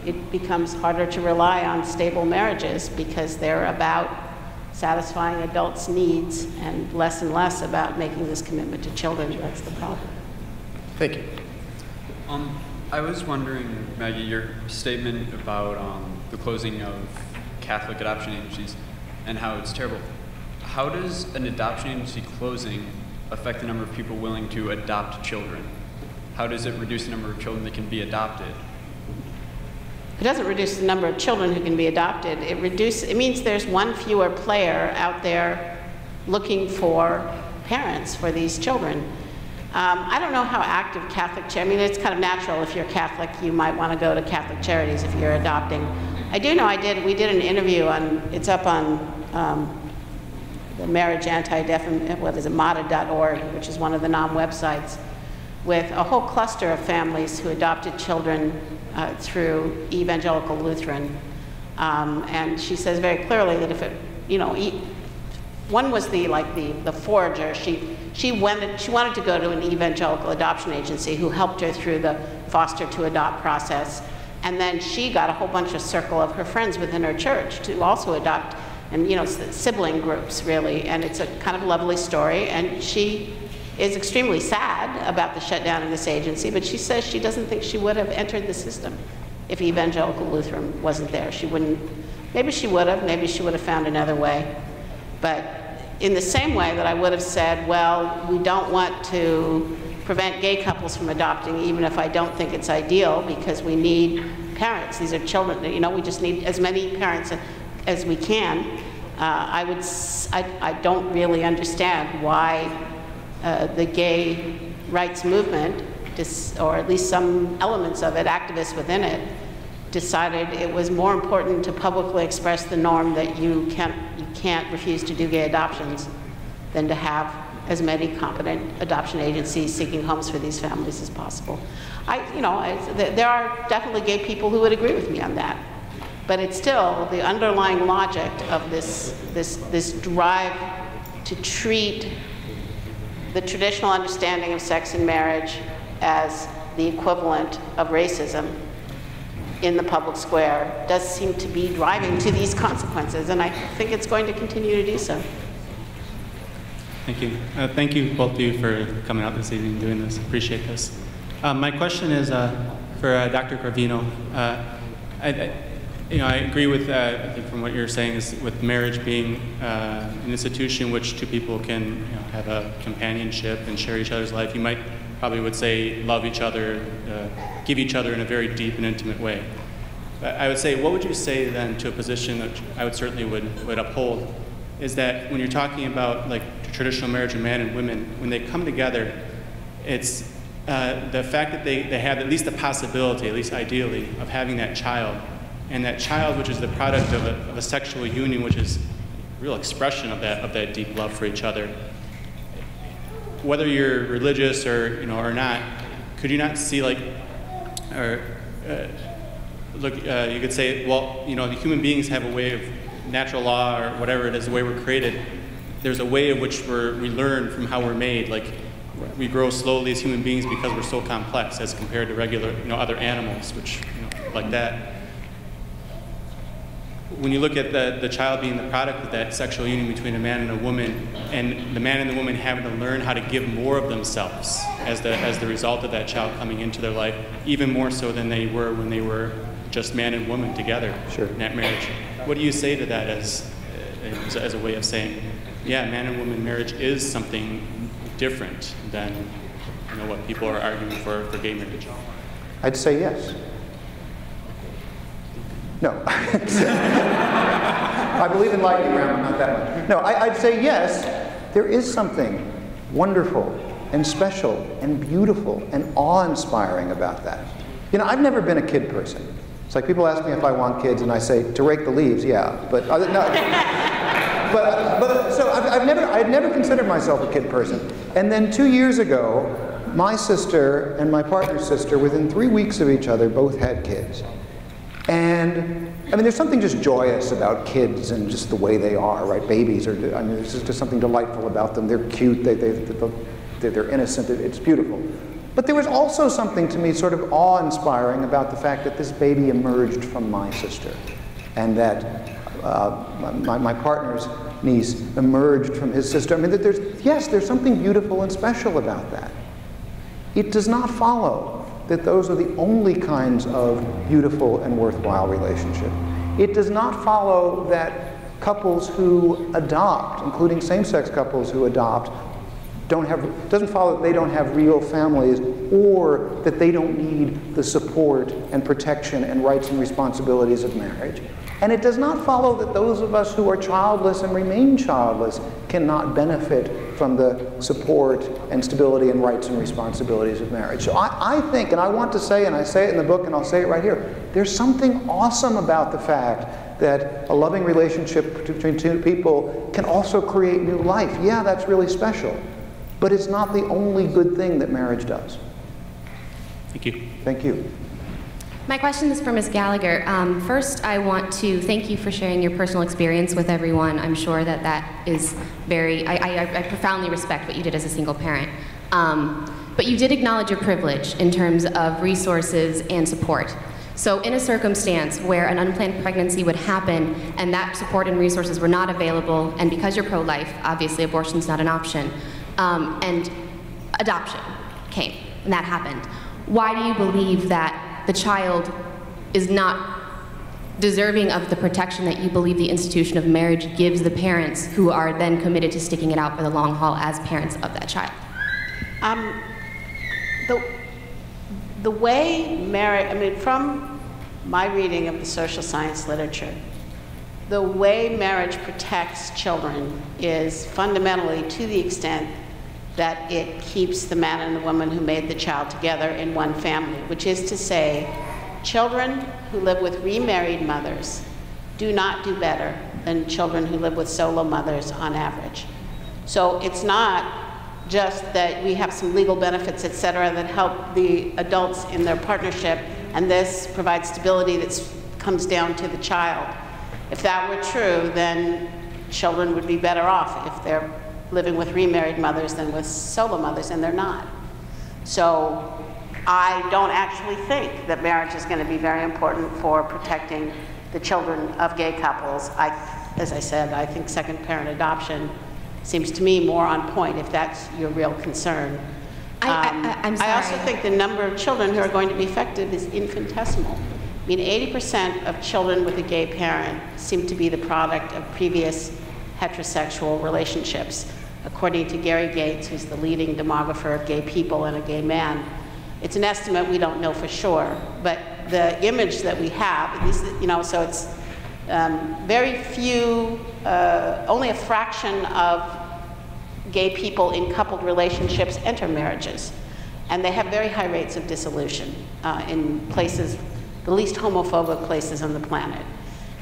it becomes harder to rely on stable marriages because they're about satisfying adults' needs and less about making this commitment to children. That's the problem. Thank you. I was wondering, Maggie, your statement about the closing of Catholic adoption agencies and how it's terrible. How does an adoption agency closing affect the number of people willing to adopt children? How does it reduce the number of children that can be adopted? It doesn't reduce the number of children who can be adopted. It means there's one fewer player out there looking for parents for these children. I don't know how active Catholic charities, I mean, it's kind of natural if you're Catholic, you might want to go to Catholic charities if you're adopting. I do know we did an interview it's up on the marriage MADA.org, which is one of the NOM websites, with a whole cluster of families who adopted children through Evangelical Lutheran. And she says very clearly that if it, one was the forager. She wanted to go to an evangelical adoption agency who helped her through the foster to adopt process. And then she got a whole bunch of circle of her friends within her church to also adopt, and sibling groups really. And it's a kind of lovely story. And she is extremely sad about the shutdown of this agency, but she says she doesn't think she would have entered the system if Evangelical Lutheran wasn't there. She wouldn't, maybe she would have found another way. But in the same way that I would have said, well, we don't want to prevent gay couples from adopting, even if I don't think it's ideal, because we need parents. These are children, we just need as many parents as we can. I don't really understand why the gay rights movement, or at least some elements of it, activists within it, decided it was more important to publicly express the norm that you can't refuse to do gay adoptions than to have as many competent adoption agencies seeking homes for these families as possible. There are definitely gay people who would agree with me on that, but it's still the underlying logic of this drive to treat the traditional understanding of sex and marriage as the equivalent of racism in the public square does seem to be driving to these consequences, and I think it's going to continue to do so. Thank you. Thank you, both of you, for coming out this evening and doing this. Appreciate this. My question is for Dr. Corvino. I agree with, I think from what you're saying, is with marriage being an institution which two people can have a companionship and share each other's life, you might probably would say love each other, give each other in a very deep and intimate way. But I would say, what would you say then to a position that I would certainly would uphold, is that when you're talking about like traditional marriage of man and women, when they come together, it's the fact that they have at least the possibility, at least ideally, of having that child, and that child which is the product of a sexual union, which is a real expression of that deep love for each other. Whether you're religious or not, could you not see you could say, well, the human beings have a way of natural law or whatever it is, the way we're created. There's a way in which we learn from how we're made. Like we grow slowly as human beings because we're so complex as compared to regular, other animals, which like that. when you look at the child being the product of that sexual union between a man and a woman, and the man and the woman having to learn how to give more of themselves as the result of that child coming into their life, even more so than they were when they were just man and woman together in that marriage. What do you say to that as a way of saying, yeah, man and woman marriage is something different than what people are arguing for gay marriage? I'd say yes. No. I believe in lightning round, not that much. No, I'd say yes, there is something wonderful and special and beautiful and awe-inspiring about that. I've never been a kid person. It's like people ask me if I want kids, and I say, to rake the leaves, yeah. But no. So I'd never considered myself a kid person. And then 2 years ago, my sister and my partner's sister, within 3 weeks of each other, both had kids. And, there's something just joyous about kids and just the way they are, right? Babies are, there's just something delightful about them. They're cute, they're innocent, it's beautiful. But there was also something to me sort of awe-inspiring about the fact that this baby emerged from my sister, and that my partner's niece emerged from his sister. There's something beautiful and special about that. It does not follow that those are the only kinds of beautiful and worthwhile relationships. It does not follow that couples who adopt, including same-sex couples who adopt, doesn't follow that they don't have real families, or that they don't need the support and protection and rights and responsibilities of marriage. And it does not follow that those of us who are childless and remain childless cannot benefit from the support and stability and rights and responsibilities of marriage. So I think, and I want to say, and I say it in the book and I'll say it right here, there's something awesome about the fact that a loving relationship between two people can also create new life. Yeah, that's really special. But it's not the only good thing that marriage does. Thank you. Thank you. My question is for Ms. Gallagher. First, I want to thank you for sharing your personal experience with everyone. I'm sure that is I profoundly respect what you did as a single parent. But you did acknowledge your privilege in terms of resources and support. So in a circumstance where an unplanned pregnancy would happen and that support and resources were not available, and because you're pro-life, obviously abortion's not an option, and adoption came, and that happened. Why do you believe that the child is not deserving of the protection that you believe the institution of marriage gives the parents who are then committed to sticking it out for the long haul as parents of that child? The way marriage, from my reading of the social science literature, the way marriage protects children is fundamentally to the extent that it keeps the man and the woman who made the child together in one family, which is to say, children who live with remarried mothers do not do better than children who live with solo mothers on average. So it's not just that we have some legal benefits, et cetera, that help the adults in their partnership, and this provides stability that comes down to the child. If that were true, then children would be better off if they're living with remarried mothers than with solo mothers, and they're not. So I don't actually think that marriage is going to be very important for protecting the children of gay couples. As I said, I think second parent adoption seems to me more on point if that's your real concern. I'm sorry. I also think the number of children who are going to be affected is infinitesimal. 80% of children with a gay parent seem to be the product of previous heterosexual relationships, according to Gary Gates, who's the leading demographer of gay people and a gay man. It's an estimate, we don't know for sure, but the image that we have, so it's very few, only a fraction of gay people in coupled relationships enter marriages, and they have very high rates of dissolution in places, the least homophobic places on the planet.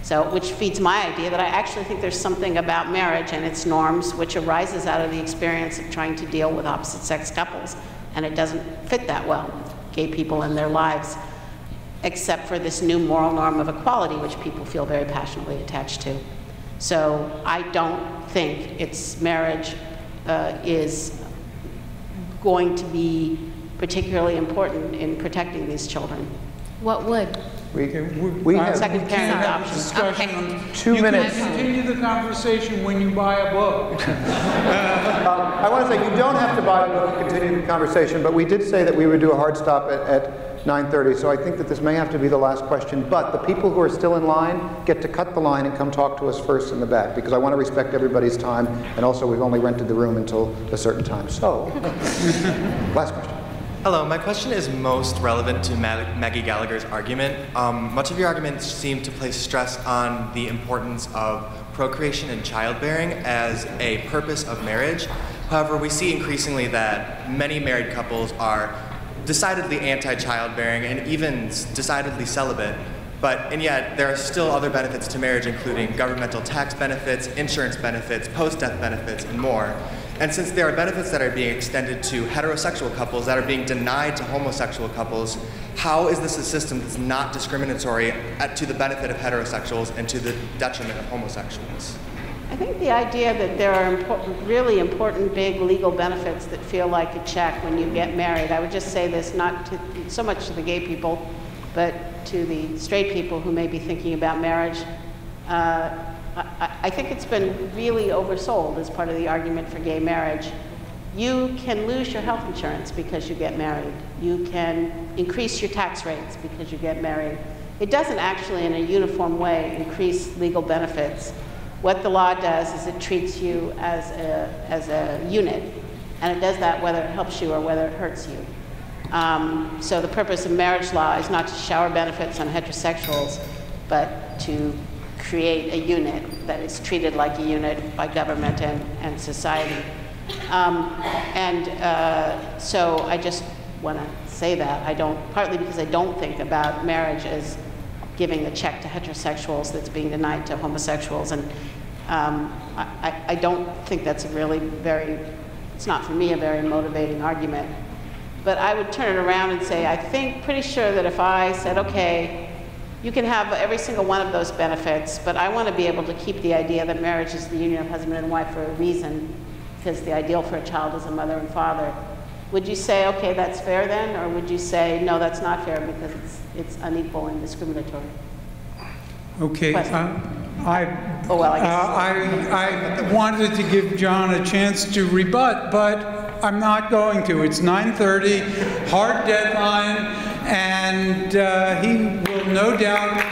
So, which feeds my idea that I actually think there's something about marriage and its norms which arises out of the experience of trying to deal with opposite-sex couples, and it doesn't fit that well with gay people in their lives, except for this new moral norm of equality, which people feel very passionately attached to. So, I don't think marriage is going to be particularly important in protecting these children. What would? We have second parent adoption. Discussion. Okay. 2 minutes. You can continue the conversation when you buy a book. I want to say you don't have to buy a book to continue the conversation, but we did say that we would do a hard stop at 9:30, so I think that this may have to be the last question. But the people who are still in line get to cut the line and come talk to us first in the back, because I want to respect everybody's time, and also we've only rented the room until a certain time. So, last question. Hello, my question is most relevant to Maggie Gallagher's argument. Much of your argument seemed to place stress on the importance of procreation and childbearing as a purpose of marriage. However, we see increasingly that many married couples are decidedly anti-childbearing and even decidedly celibate. And yet, there are still other benefits to marriage, including governmental tax benefits, insurance benefits, post-death benefits, and more. And since there are benefits that are being extended to heterosexual couples that are being denied to homosexual couples, how is this a system that's not discriminatory to the benefit of heterosexuals and to the detriment of homosexuals? I think the idea that there are really important big legal benefits that feel like a check when you get married, I would just say this not so much to the gay people, but to the straight people who may be thinking about marriage. I think it's been really oversold as part of the argument for gay marriage. You can lose your health insurance because you get married. You can increase your tax rates because you get married. It doesn't actually, in a uniform way, increase legal benefits. What the law does is it treats you as a unit, and it does that whether it helps you or whether it hurts you. So the purpose of marriage law is not to shower benefits on heterosexuals, but to create a unit that is treated like a unit by government and society. So I just want to say that. Partly because I don't think about marriage as giving a check to heterosexuals that's being denied to homosexuals. And I don't think that's it's not for me a very motivating argument. But I would turn it around and say, I think pretty sure that if I said, okay, you can have every single one of those benefits, but I want to be able to keep the idea that marriage is the union of husband and wife for a reason, because the ideal for a child is a mother and father. Would you say, okay, that's fair then? Or would you say, no, that's not fair because it's unequal and discriminatory? Okay. I wanted to give John a chance to rebut, but I'm not going to. It's 9:30, hard deadline, and he will no doubt